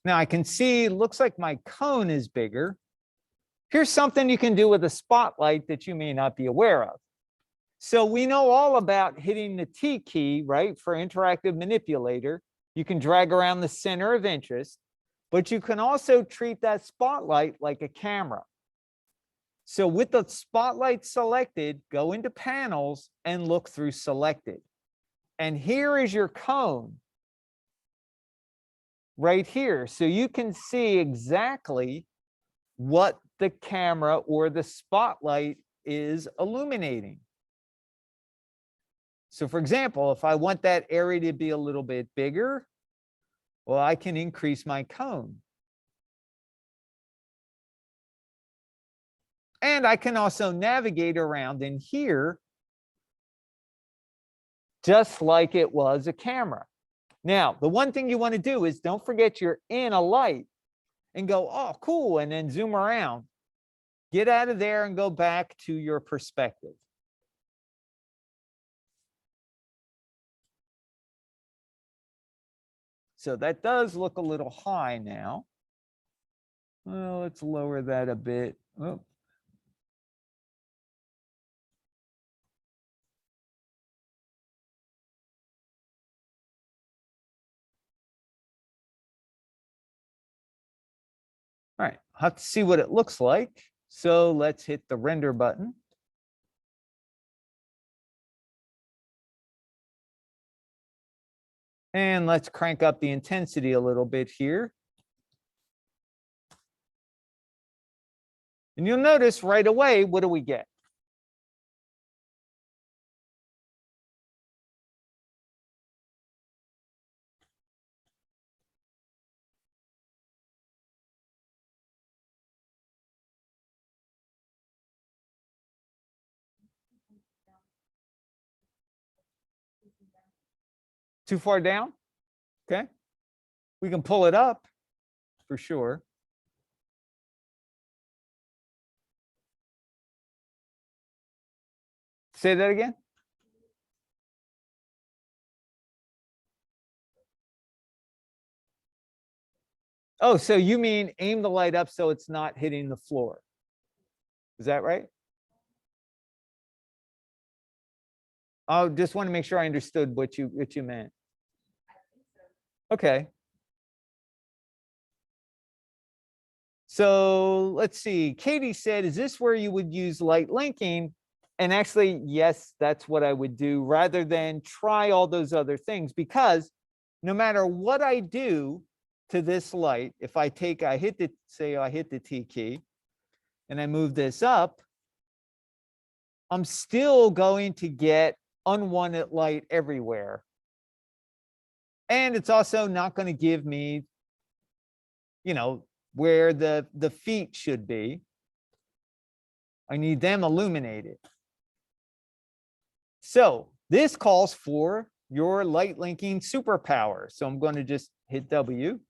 Now I can see, looks like my cone is bigger. Here's something you can do with a spotlight that you may not be aware of. So we know all about hitting the T key, right, for interactive manipulator. You can drag around the center of interest, but you can also treat that spotlight like a camera. So with the spotlight selected, go into panels and look through selected. And here is your cone right here. So you can see exactly what the camera or the spotlight is illuminating. So for example, if I want that area to be a little bit bigger, well, I can increase my cone. And I can also navigate around in here just like it was a camera. Now, the one thing you want to do is don't forget you're in a light and go, oh, cool, and then zoom around. Get out of there and go back to your perspective. So that does look a little high now. Well, let's lower that a bit. Oh. All right, I'll have to see what it looks like. So let's hit the render button. And let's crank up the intensity a little bit here. And you'll notice right away, what do we get? Too far down? Okay. We can pull it up for sure. Say that again. Oh, so you mean aim the light up so it's not hitting the floor. Is that right? I just want to make sure I understood what you meant. Okay. So let's see. Katie said, is this where you would use light linking? And actually, yes, that's what I would do rather than try all those other things, because no matter what I do to this light, if I hit the T key and I move this up, I'm still going to get unwanted light everywhere. And it's also not going to give me, where the feet should be. I need them illuminated. So this calls for your light linking superpower. So I'm going to just hit W.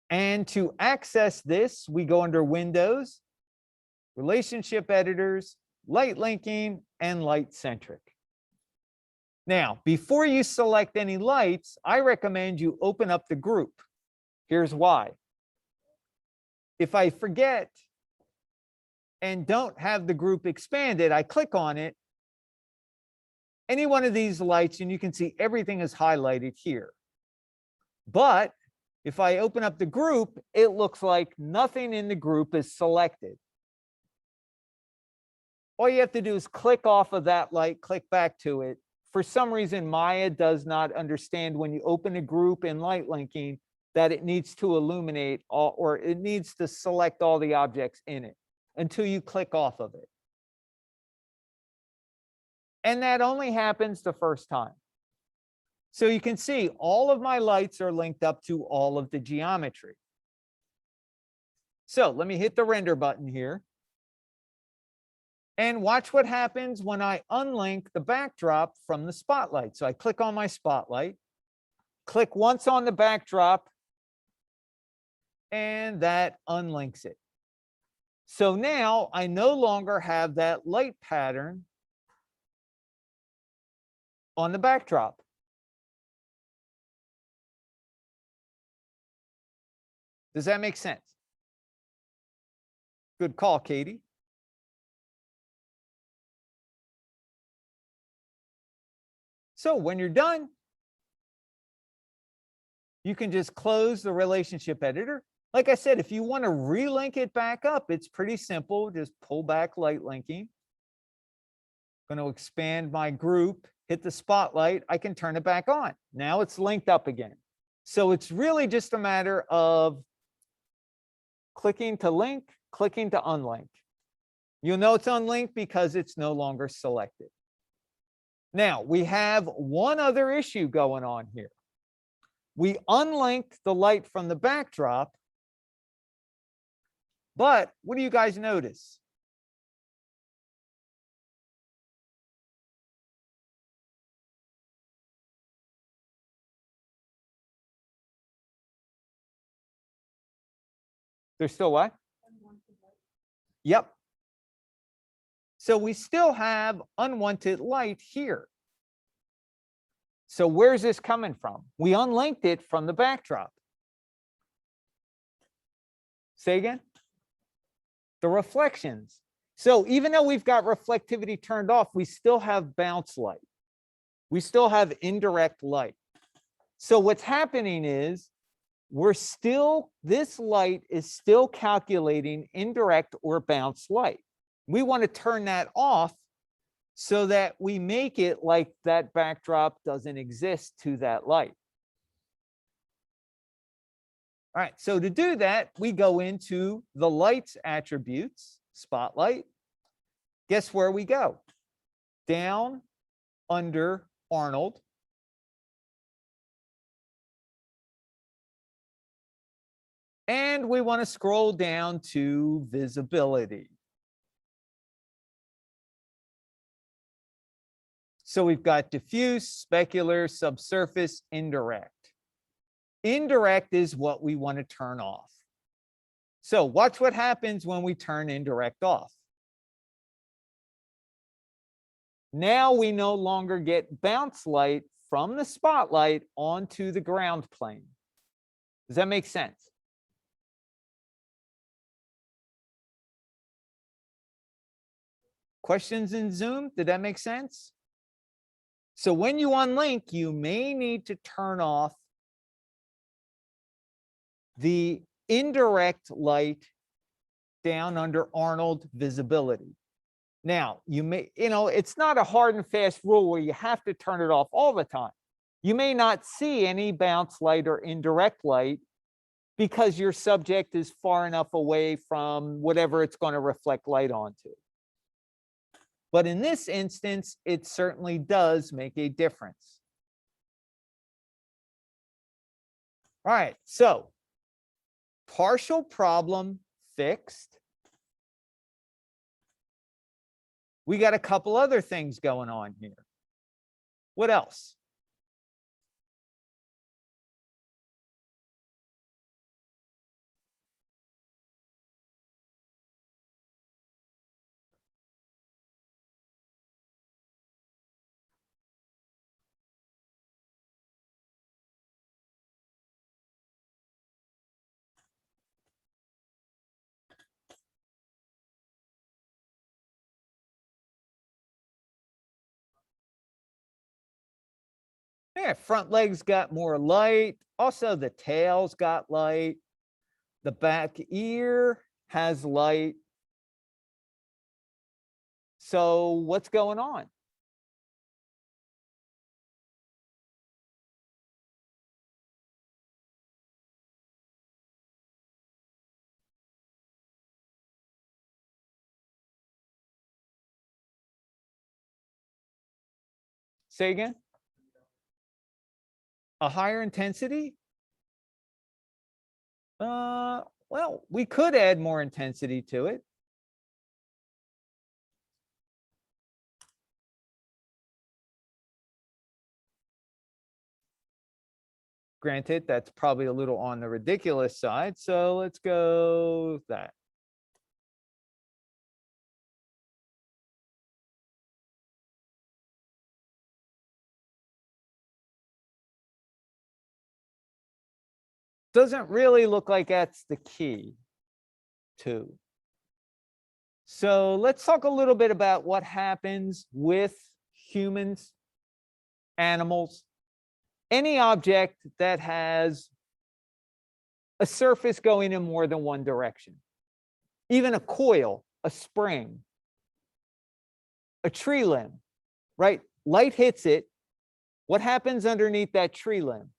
And to access this, we go under Windows, Relationship Editors, Light Linking, and Light Centric. Now, before you select any lights, I recommend you open up the group. Here's why. If I forget and don't have the group expanded, I click on it, any one of these lights, and you can see everything is highlighted here. But if I open up the group, it looks like nothing in the group is selected. All you have to do is click off of that light, click back to it. For some reason, Maya does not understand when you open a group in light linking that it needs to illuminate all, or it needs to select all the objects in it until you click off of it. And that only happens the first time. So you can see all of my lights are linked up to all of the geometry. So let me hit the render button here. And watch what happens when I unlink the backdrop from the spotlight. So I click on my spotlight, click once on the backdrop, and that unlinks it. So now I no longer have that light pattern on the backdrop. Does that make sense? Good call, Katie. So when you're done, you can just close the relationship editor. Like I said, if you want to relink it back up, it's pretty simple. Just pull back light linking. I'm going to expand my group, hit the spotlight. I can turn it back on. Now it's linked up again. So it's really just a matter of clicking to link, clicking to unlink. You'll know it's unlinked because it's no longer selected. Now, we have one other issue going on here. We unlinked the light from the backdrop, but what do you guys notice? There's still what? Yep. So we still have unwanted light here. So where's this coming from? We unlinked it from the backdrop. Say again? The reflections. So even though we've got reflectivity turned off, we still have bounce light. We still have indirect light. So what's happening is this light is still calculating indirect or bounce light. We want to turn that off so that we make it like that backdrop doesn't exist to that light. All right, so to do that, we go into the lights attributes, spotlight. Guess where we go? Down under Arnold. And we want to scroll down to visibility. So we've got diffuse, specular, subsurface, indirect. Indirect is what we want to turn off. So watch what happens when we turn indirect off. Now we no longer get bounce light from the spotlight onto the ground plane. Does that make sense? Questions in Zoom? Did that make sense? So when you unlink, you may need to turn off the indirect light down under Arnold visibility. Now, it's not a hard and fast rule where you have to turn it off all the time. You may not see any bounce light or indirect light because your subject is far enough away from whatever it's going to reflect light onto. But in this instance, it certainly does make a difference. All right, so partial problem fixed. We got a couple other things going on here. What else? Yeah, front legs got more light. Also, the tail's got light. The back ear has light. So what's going on? Say again? A higher intensity? Well, we could add more intensity to it. Granted, that's probably a little on the ridiculous side. So let's go that. Doesn't really look like that's the key, too. So let's talk a little bit about what happens with humans, animals, any object that has a surface going in more than one direction. Even a coil, a spring, a tree limb, right? Light hits it. What happens underneath that tree limb?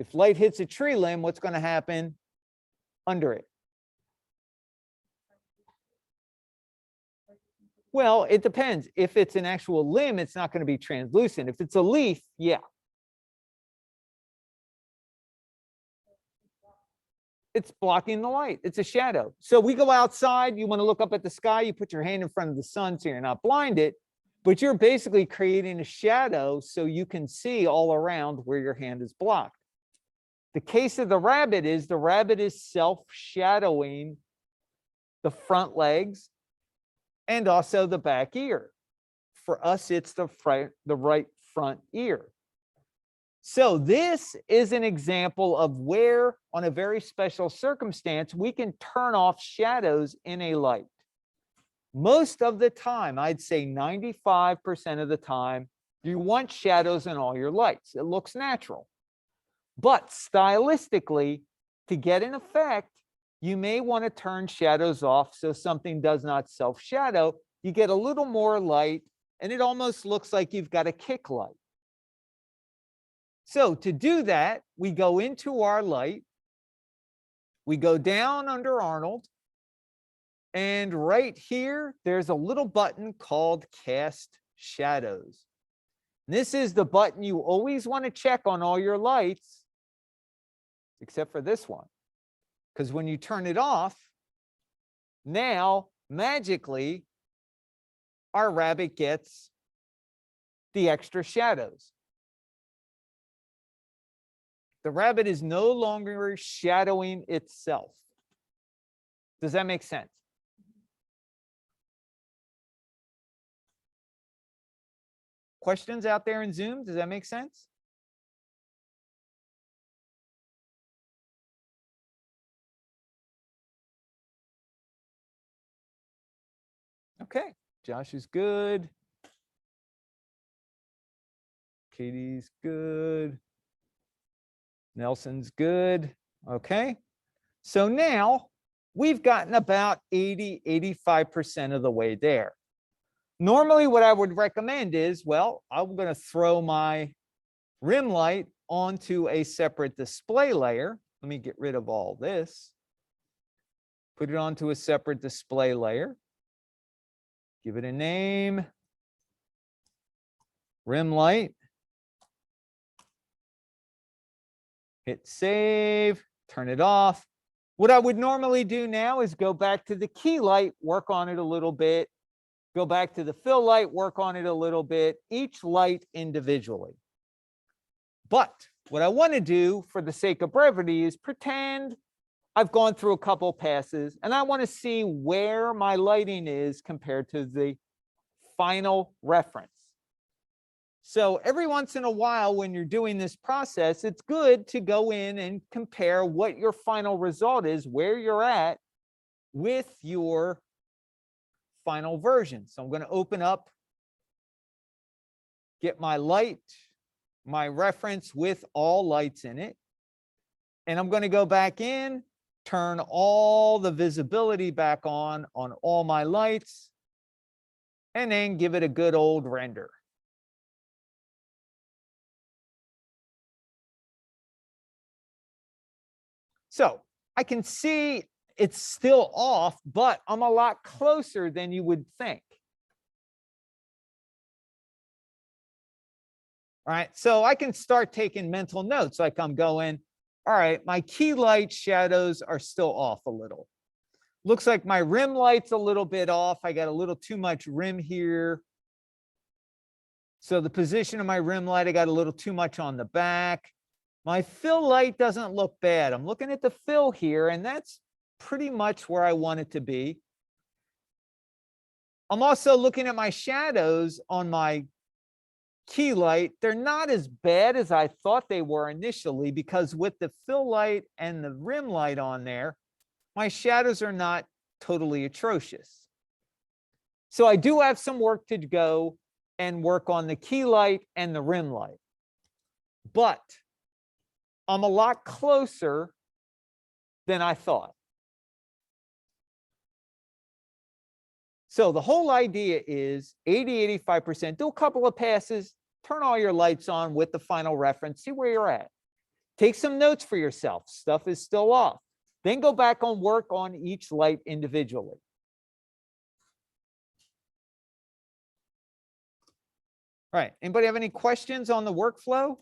If light hits a tree limb, what's going to happen under it? Well, it depends. If it's an actual limb, it's not going to be translucent. If it's a leaf, yeah. It's blocking the light. It's a shadow. So we go outside, you want to look up at the sky, you put your hand in front of the sun so you're not blinded, but you're basically creating a shadow so you can see all around where your hand is blocked. The case of the rabbit is self-shadowing the front legs and also the back ear. For us, it's the right front ear. So this is an example of where, on a very special circumstance, we can turn off shadows in a light. Most of the time, I'd say 95% of the time, you want shadows in all your lights. It looks natural. But stylistically, to get an effect, you may want to turn shadows off so something does not self-shadow. You get a little more light, and it almost looks like you've got a kick light. So to do that, we go into our light, we go down under Arnold, and right here, there's a little button called Cast Shadows. This is the button you always want to check on all your lights, except for this one. Because when you turn it off, now magically, our rabbit gets the extra shadows. The rabbit is no longer shadowing itself. Does that make sense? Questions out there in Zoom? Does that make sense? Okay, Josh is good. Katie's good. Nelson's good. Okay. So now we've gotten about 85% of the way there. Normally, what I would recommend is, well, I'm going to throw my rim light onto a separate display layer. Let me get rid of all this. Put it onto a separate display layer. Give it a name. Rim light. Hit save, turn it off. What I would normally do now is go back to the key light, work on it a little bit, go back to the fill light, work on it a little bit, each light individually. But what I want to do for the sake of brevity is pretend I've gone through a couple passes and I want to see where my lighting is compared to the final reference. So every once in a while, when you're doing this process, it's good to go in and compare what your final result is, where you're at with your final version. So I'm going to open up, get my light, my reference with all lights in it. And I'm going to go back in, turn all the visibility back on all my lights, and then give it a good old render. So I can see it's still off, but I'm a lot closer than you would think. All right, so I can start taking mental notes like I'm going, all right, my key light shadows are still off a little. Looks like my rim light's a little bit off. I got a little too much rim here. So the position of my rim light, I got a little too much on the back. My fill light doesn't look bad. I'm looking at the fill here, and that's pretty much where I want it to be. I'm also looking at my shadows on my key light, they're not as bad as I thought they were initially, because with the fill light and the rim light on there, my shadows are not totally atrocious. So I do have some work to go and work on the key light and the rim light. But I'm a lot closer than I thought. So the whole idea is 80, 85%, do a couple of passes, turn all your lights on with the final reference, see where you're at. Take some notes for yourself. Stuff is still off. Then go back on work on each light individually. All right, anybody have any questions on the workflow?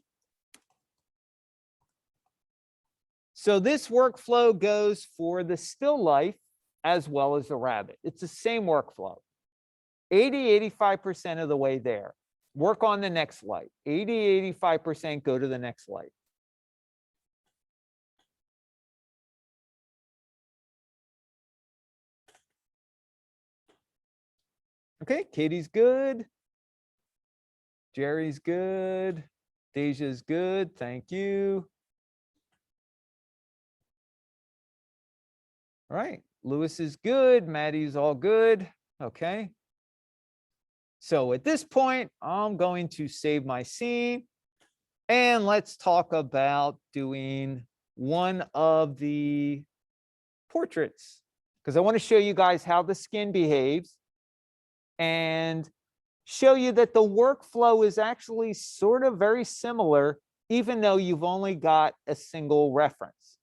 So this workflow goes for the still life as well as the rabbit. It's the same workflow. 80, 85% of the way there. Work on the next light. 80, 85%, go to the next light. Okay, Katie's good. Jerry's good. Deja's good. Thank you. All right, Lewis is good. Maddie's all good. Okay. So at this point, I'm going to save my scene. And let's talk about doing one of the portraits, because I want to show you guys how the skin behaves and show you that the workflow is actually sort of very similar, even though you've only got a single reference.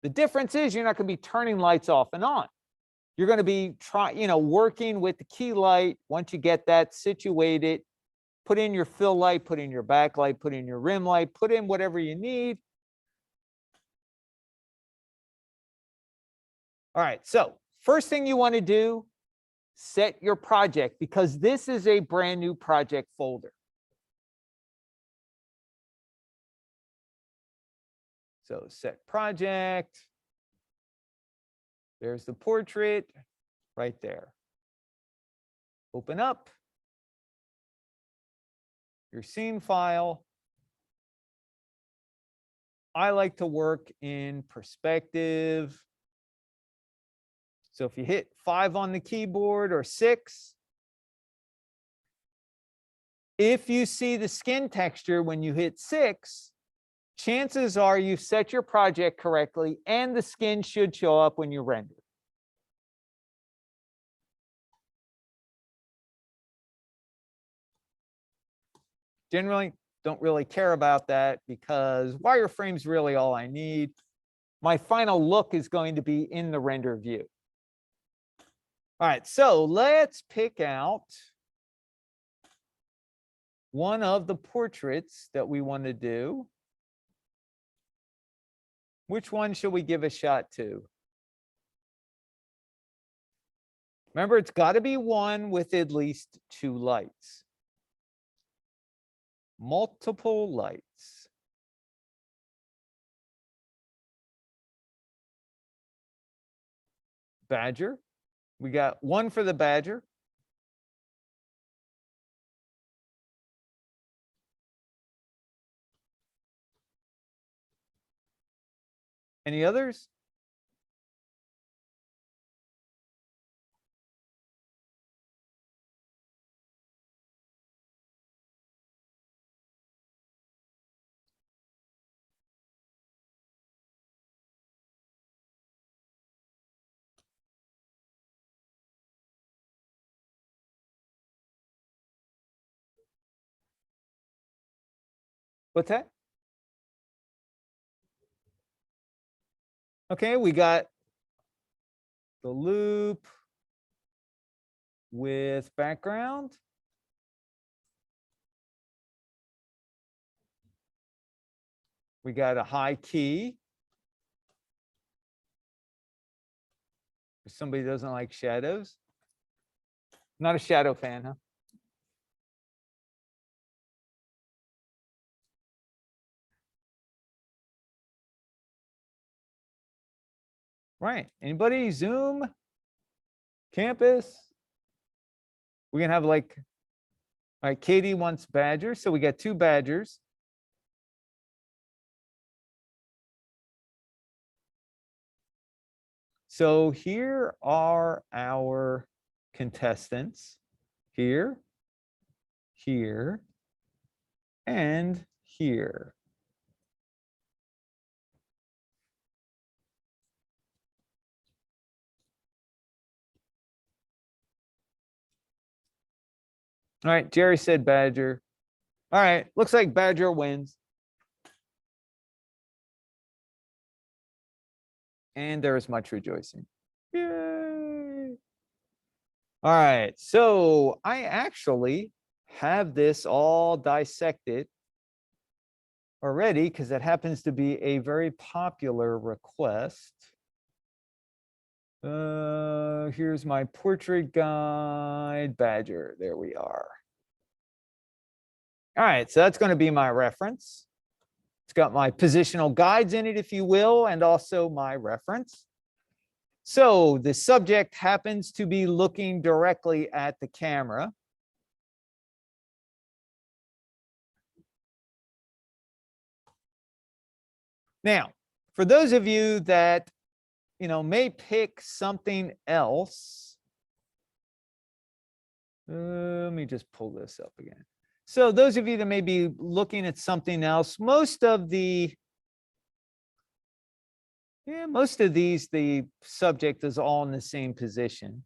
The difference is you're not going to be turning lights off and on. You're going to be working with the key light. Once you get that situated, put in your fill light, put in your backlight, put in your rim light, put in whatever you need. All right, so first thing you want to do, set your project, because this is a brand new project folder. So set project. There's the portrait right there. Open up your scene file. I like to work in perspective. So if you hit 5 on the keyboard or 6, if you see the skin texture when you hit 6, chances are you've set your project correctly and the skin should show up when you render. Generally, don't really care about that because wireframe is really all I need. My final look is going to be in the render view. All right, so let's pick out one of the portraits that we want to do. Which one should we give a shot to? Remember, it's got to be one with at least 2 lights. Multiple lights. Badger. We got one for the badger. Any others? What's that? Okay, we got the loop with background. We got a high key. If somebody doesn't like shadows. Not a shadow fan, huh? Right. Anybody? Zoom? Campus? We're gonna have like, all right, Katie wants badger, so we got 2 badgers. So here are our contestants. Here, here, and here. All right, Jerry said badger. All right, looks like badger wins. And there is much rejoicing. Yay. All right, so I actually have this all dissected already because it happens to be a very popular request. Here's my portrait guide badger. There we are. All right, so that's going to be my reference. It's got my positional guides in it, if you will, and also my reference. So the subject happens to be looking directly at the camera. Now, for those of you that, may pick something else, let me just pull this up again. So those of you that may be looking at something else, most of these, the subject is all in the same position.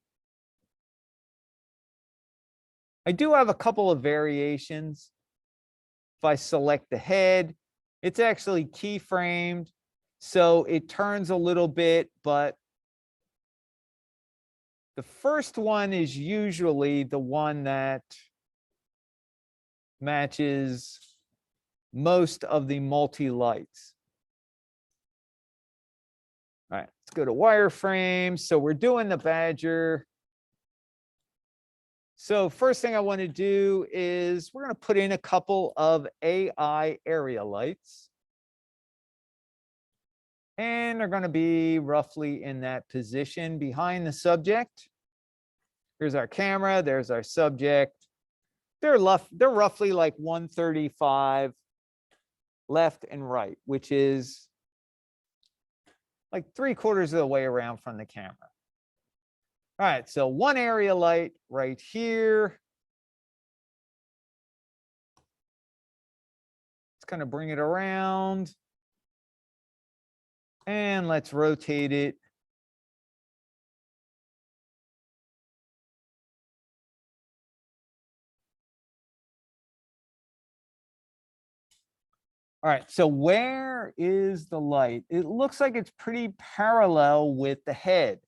I do have a couple of variations. If I select the head, it's actually keyframed, so it turns a little bit, but the first one is usually the one that matches most of the multi-lights. All right, let's go to wireframe. So we're doing the badger. So first thing I want to do is we're going to put in a couple of AI area lights. And they're going to be roughly in that position behind the subject. Here's our camera. There's our subject. They're roughly like 135 left and right, which is like 3/4 of the way around from the camera. All right, so one area light right here. Let's kind of bring it around. And let's rotate it. All right, so where is the light? It looks like it's pretty parallel with the head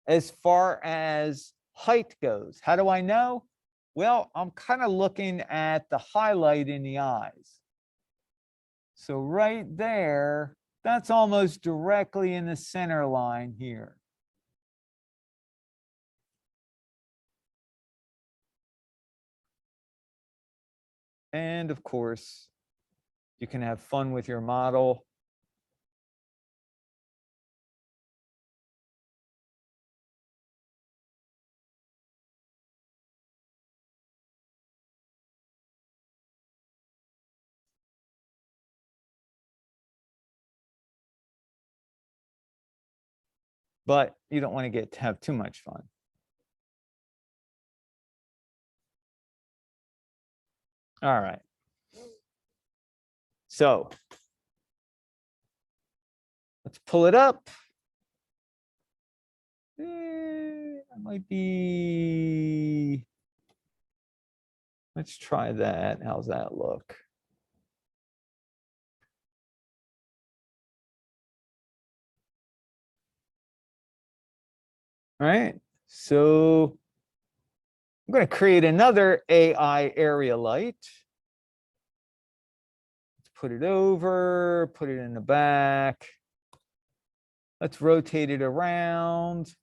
as far as height goes. How do I know? Well, I'm kind of looking at the highlight in the eyes. So right there, that's almost directly in the center line here. And of course, you can have fun with your model. But you don't want to have too much fun. All right. So let's pull it up. That might be, let's try that. How's that look? All right, so I'm going to create another AI area light. Let's put it over, put it in the back. Let's rotate it around.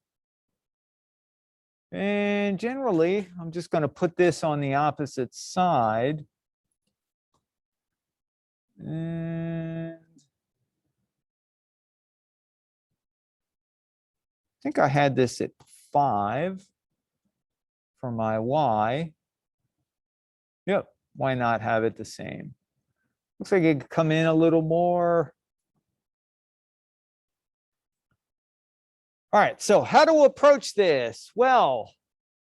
And generally, I'm just going to put this on the opposite side. And I think I had this at 5 for my y. Yep, why not have it the same? Looks like it could come in a little more. All right, so how to approach this? Well,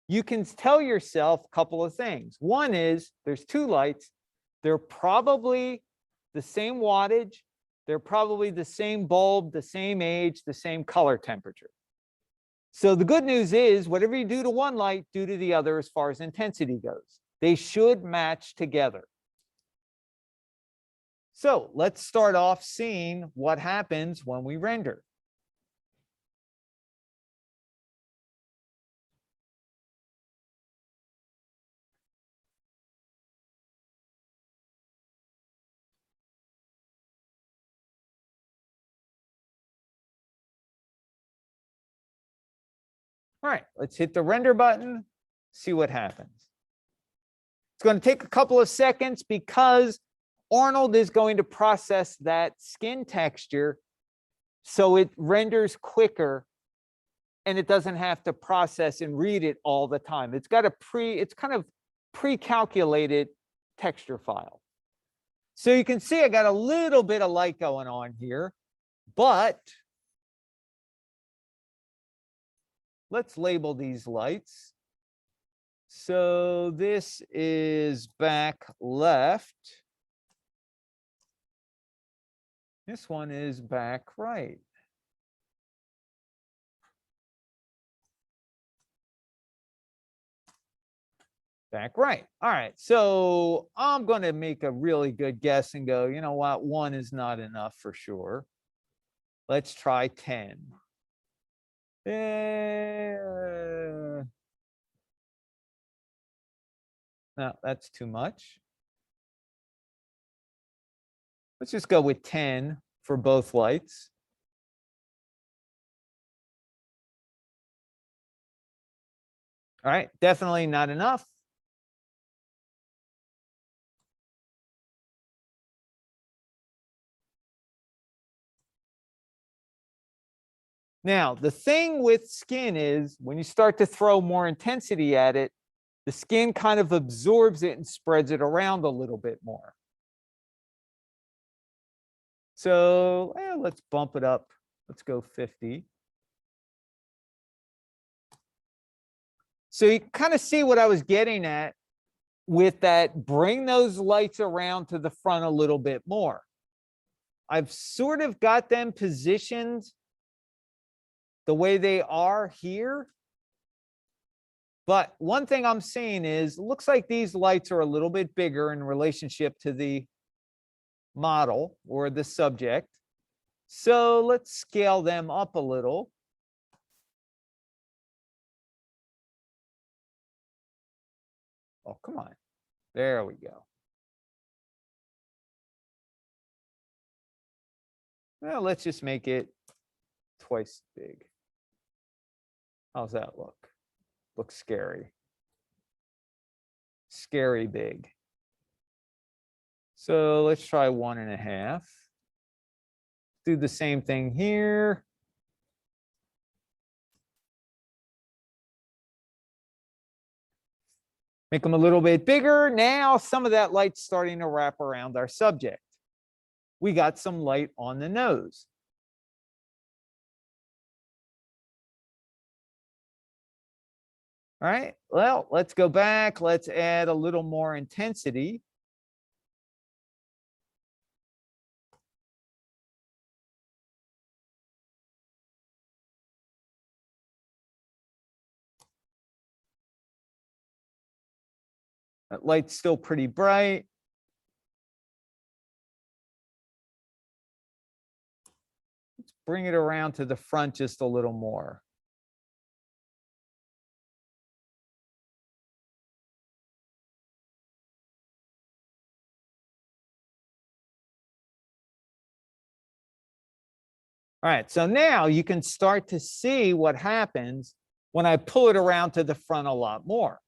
you can tell yourself a couple of things. One is there's two lights. They're probably the same wattage. They're probably the same bulb, the same age, the same color temperature. So the good news is whatever you do to one light, do to the other as far as intensity goes. They should match together. So let's start off seeing what happens when we render. All right, let's hit the render button, see what happens. It's going to take a couple of seconds because Arnold is going to process that skin texture so it renders quicker and it doesn't have to process and read it all the time. It's got it's kind of pre-calculated texture file. So you can see I got a little bit of light going on here, but let's label these lights. So this is back left. This one is back right. Back right. All right. So I'm going to make a really good guess and go, you know what? 1 is not enough for sure. Let's try 10. No, that's too much. Let's just go with 10 for both lights. All right, definitely not enough. Now, the thing with skin is when you start to throw more intensity at it, the skin kind of absorbs it and spreads it around a little bit more. So let's bump it up. Let's go 50. So you kind of see what I was getting at with that, bring those lights around to the front a little bit more. I've sort of got them positioned the way they are here. But one thing I'm seeing is, it looks like these lights are a little bit bigger in relationship to the model or the subject. So let's scale them up a little. Oh, come on. There we go. Well, let's just make it twice big. How's that look? Looks scary. Scary big. So let's try 1.5. Do the same thing here. Make them a little bit bigger. Now some of that light's starting to wrap around our subject. We got some light on the nose. All right, well, let's go back. Let's add a little more intensity. That light's still pretty bright. Let's bring it around to the front just a little more. All right, so now you can start to see what happens when I pull it around to the front a lot more.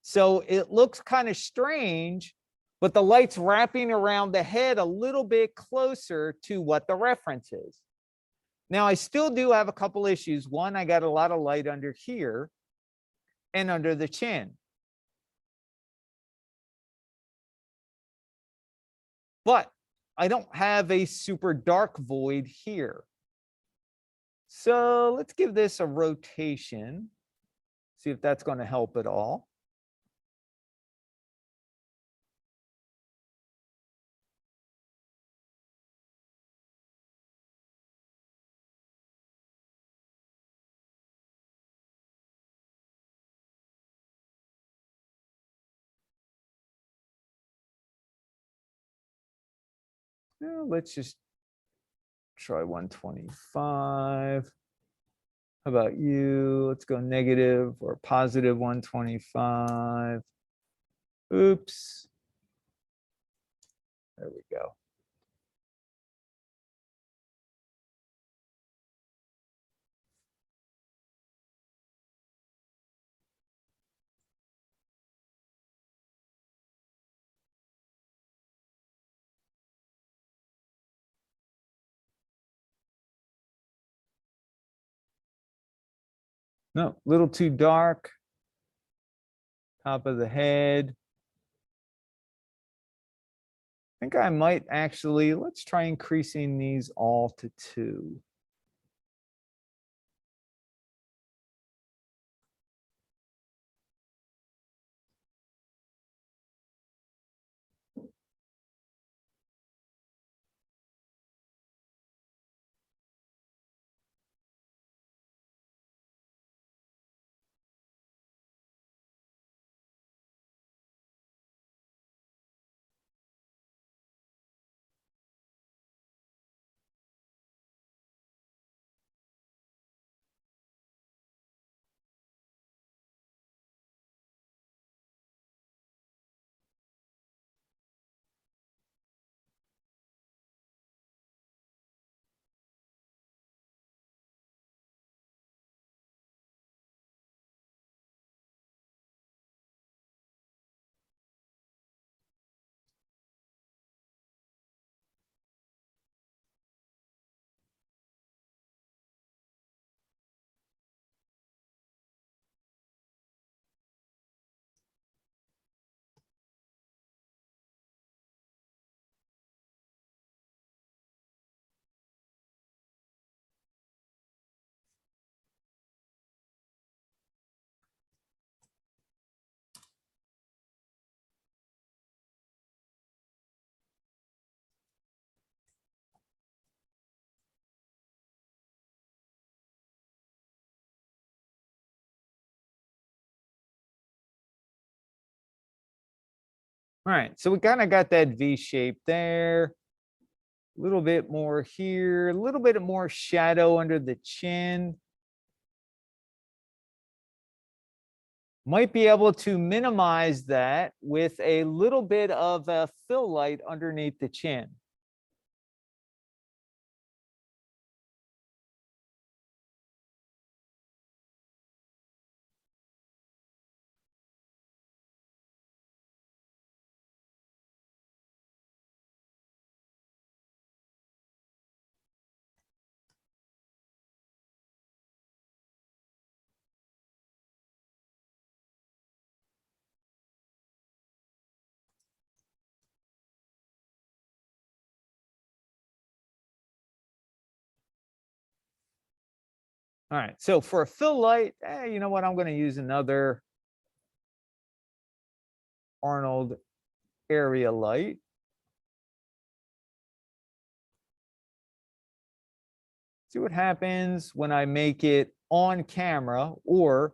So it looks kind of strange, but the light's wrapping around the head a little bit closer to what the reference is. Now, I still do have a couple issues. One, I got a lot of light under here. and under the chin. But I don't have a super dark void here. So let's give this a rotation. See if that's going to help at all. Let's just try 125. How about you? Let's go negative or positive 125. Oops. There we go. No, a little too dark. Top of the head. I think I might actually, let's try increasing these all to 2. All right, so we kind of got that V shape there. A little bit more here, a little bit more shadow under the chin. Might be able to minimize that with a little bit of a fill light underneath the chin. All right, so for a fill light, you know what? I'm going to use another Arnold area light. See what happens when I make it on camera or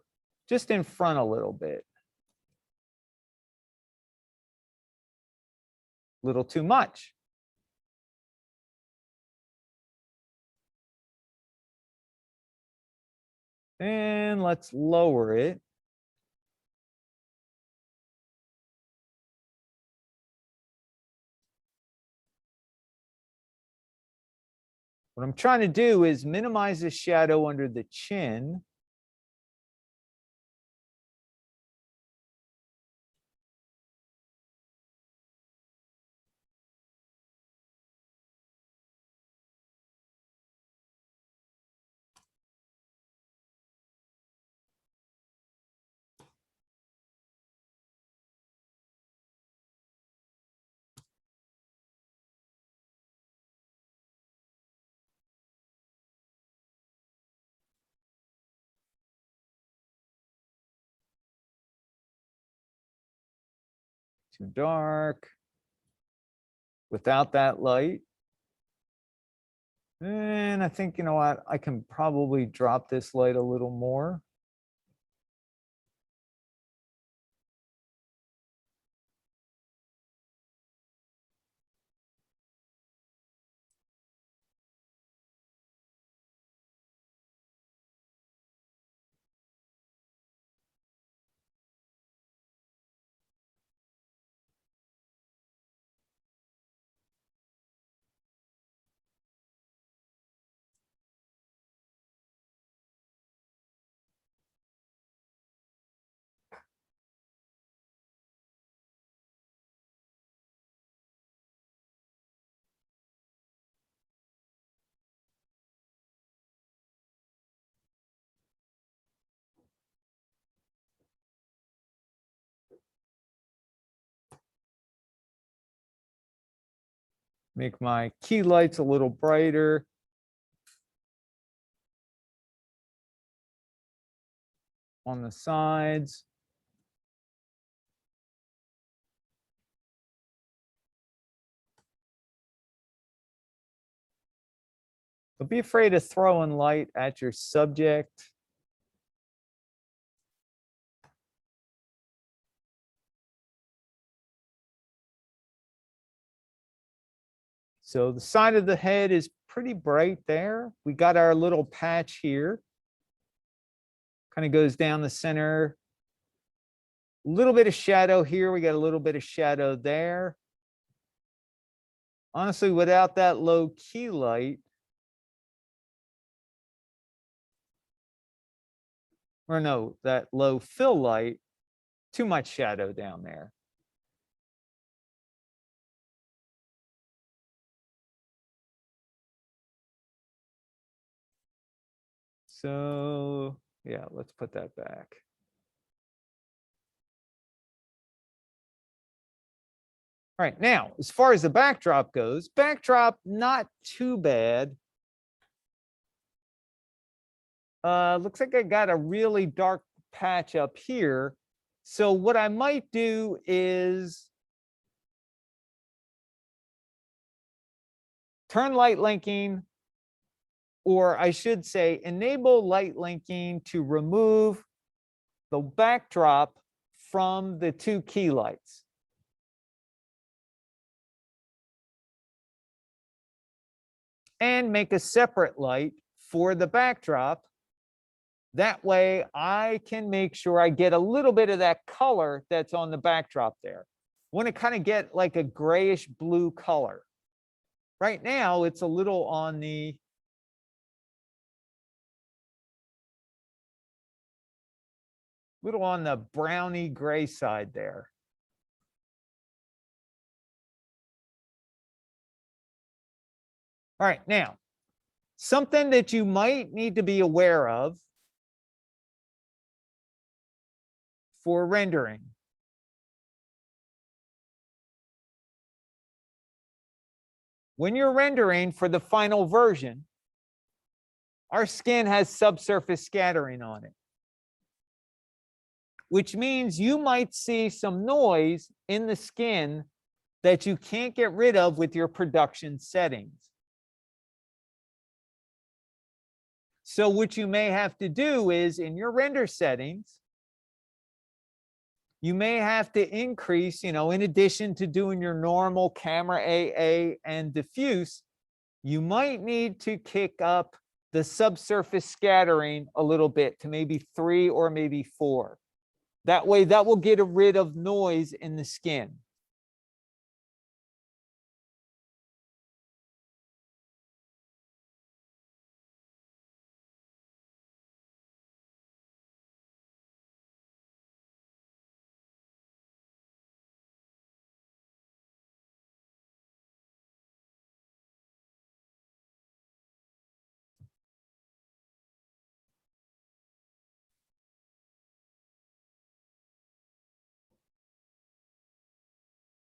just in front a little bit. A little too much. And let's lower it. What I'm trying to do is minimize the shadow under the chin. Too dark. Without that light. And I think, you know what, I can probably drop this light a little more. Make my key lights a little brighter. On the sides. Don't be afraid of throwing light at your subject. So the side of the head is pretty bright there. We got our little patch here. Kind of goes down the center. A little bit of shadow here. We got a little bit of shadow there. Honestly, without that low key light, or no, that low fill light, too much shadow down there. So yeah, let's put that back. All right, now, as far as the backdrop goes, backdrop, not too bad. Looks like I got a really dark patch up here. So what I might do is turn light linking, or I should say enable light linking to remove the backdrop from the two key lights. And make a separate light for the backdrop. That way I can make sure I get a little bit of that color that's on the backdrop there. I want to kind of get like a grayish blue color. Right now it's a little on the browny gray side there. All right, now, something that you might need to be aware of for rendering. When you're rendering for the final version, our skin has subsurface scattering on it, which means you might see some noise in the skin that you can't get rid of with your production settings. So what you may have to do is in your render settings, you may have to increase, in addition to doing your normal camera AA and diffuse, you might need to kick up the subsurface scattering a little bit to maybe 3 or maybe 4. That way, that will get rid of noise in the skin.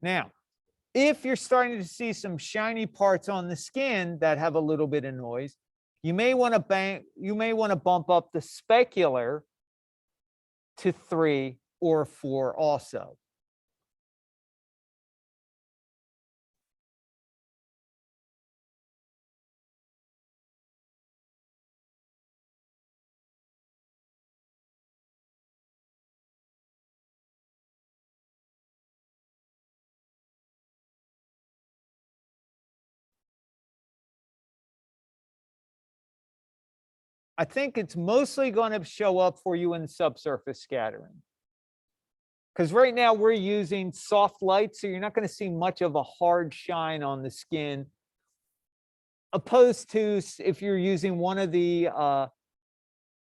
Now, if you're starting to see some shiny parts on the skin that have a little bit of noise, you may want to bump up the specular to 3 or 4 also. I think it's mostly going to show up for you in subsurface scattering. Because right now we're using soft light, so you're not going to see much of a hard shine on the skin, opposed to if you're using one of the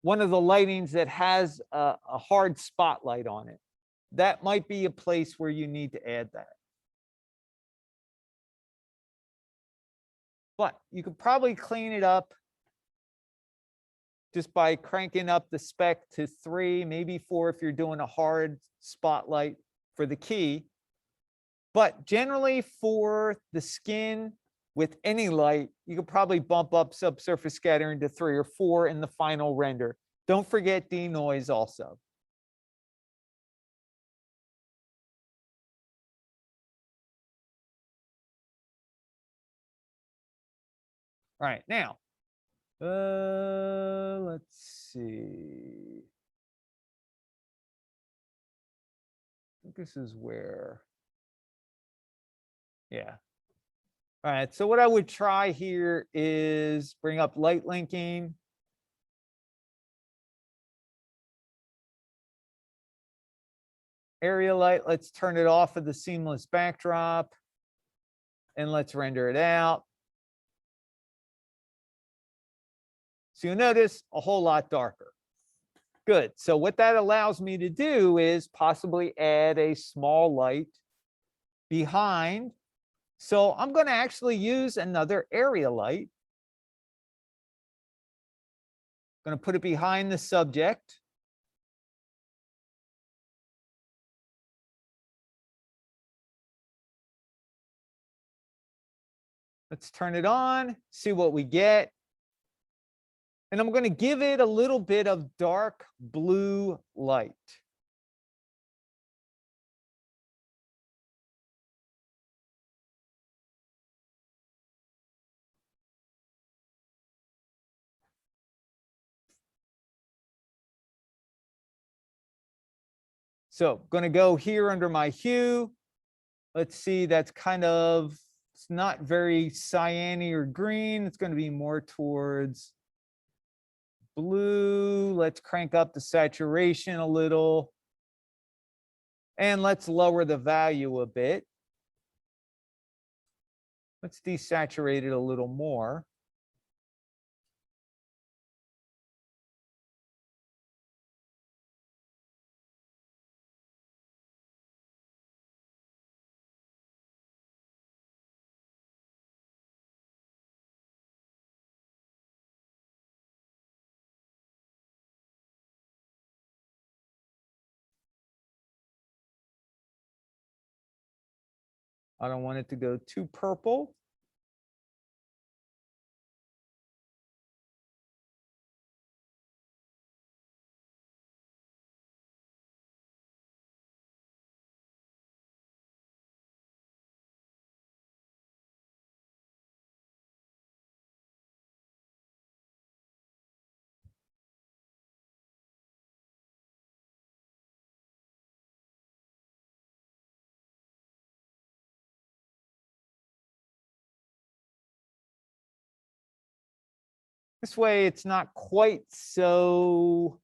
lightings that has a hard spotlight on it. That might be a place where you need to add that. But you could probably clean it up just by cranking up the spec to 3, maybe 4 if you're doing a hard spotlight for the key. But generally for the skin with any light, you could probably bump up subsurface scattering to 3 or 4 in the final render. Don't forget denoise also. All right, now, let's see. I think this is where, yeah. All right, so what I would try here is bring up light linking. Area light, let's turn it off of the seamless backdrop. And let's render it out. So you'll notice a whole lot darker. Good. So what that allows me to do is possibly add a small light behind. So I'm going to actually use another area light. I'm going to put it behind the subject. Let's turn it on, see what we get. And I'm going to give it a little bit of dark blue light. So I'm going to go here under my hue. Let's see, that's kind of, it's not very cyany or green. It's going to be more towards blue. Let's crank up the saturation a little. And let's lower the value a bit. Let's desaturate it a little more. I don't want it to go too purple. This way, it's not quite so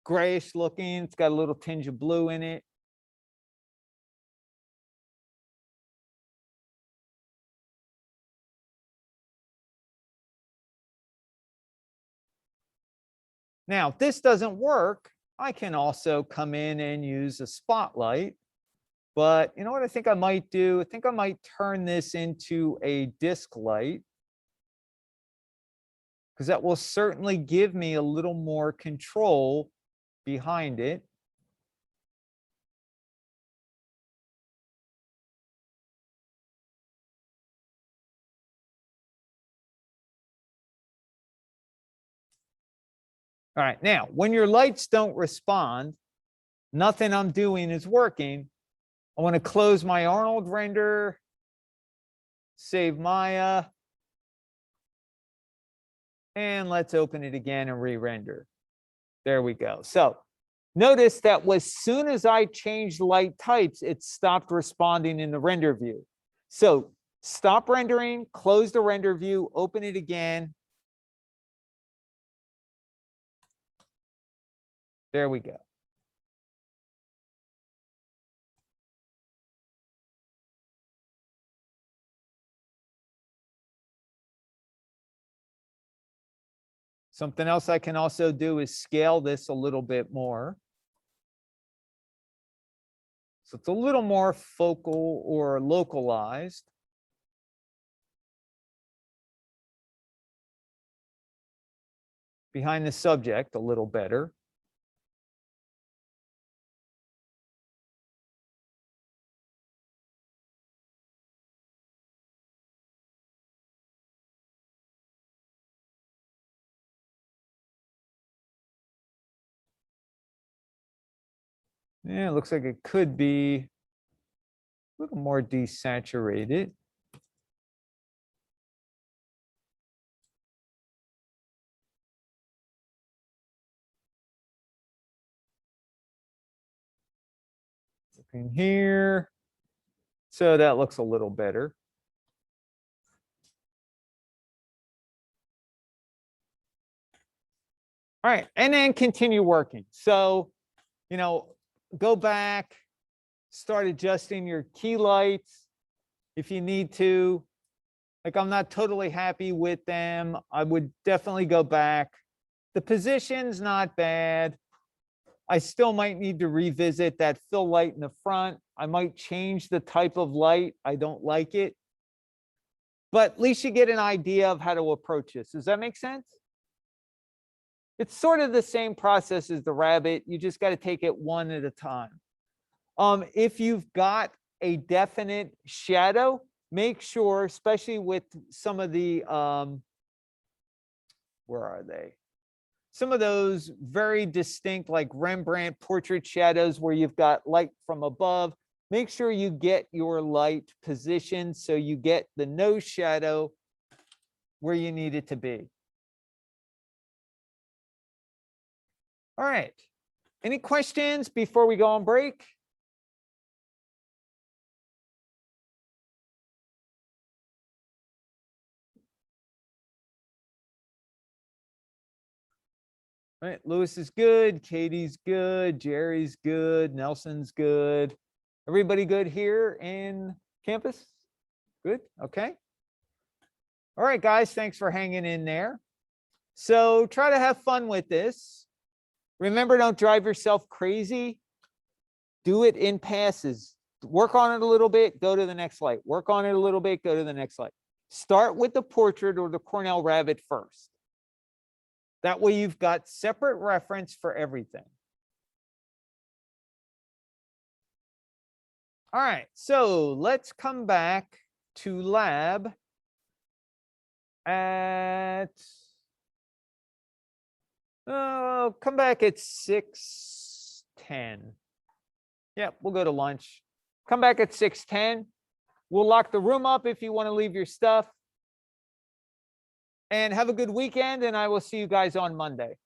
grayish looking. It's got a little tinge of blue in it. Now, if this doesn't work, I can also come in and use a spotlight. But you know what I think I might do? I think I might turn this into a disc light, because that will certainly give me a little more control behind it. All right, now, when your lights don't respond, nothing I'm doing is working. I want to close my Arnold render, save Maya, and let's open it again and re-render. There we go. So notice that as soon as I changed light types, it stopped responding in the render view. So stop rendering, close the render view, open it again. There we go. Something else I can also do is scale this a little bit more. So it's a little more focal or localized. Behind the subject a little better. Yeah, it looks like it could be a little more desaturated. Looking here. So that looks a little better. All right, and then continue working. So, go back, start adjusting your key lights if you need to. Like, I'm not totally happy with them. I would definitely go back. The position's not bad. I still might need to revisit that fill light in the front. I might change the type of light. I don't like it. But at least you get an idea of how to approach this. Does that make sense? It's sort of the same process as the rabbit. You just got to take it one at a time. If you've got a definite shadow, make sure, especially with some of the, where are they? Some of those very distinct, like Rembrandt portrait shadows where you've got light from above, make sure you get your light positioned so you get the nose shadow where you need it to be. All right. Any questions before we go on break? All right, Lewis is good, Katie's good, Jerry's good, Nelson's good. Everybody good here in campus? Good, okay. All right, guys, thanks for hanging in there. So try to have fun with this. Remember, don't drive yourself crazy. Do it in passes. Work on it a little bit, go to the next light. Work on it a little bit, go to the next light. Start with the portrait or the Cornell rabbit first. That way you've got separate reference for everything. All right, so let's come back to lab at, come back at 6:10. Yeah, we'll go to lunch. Come back at 6:10. We'll lock the room up if you want to leave your stuff. And have a good weekend, and I will see you guys on Monday.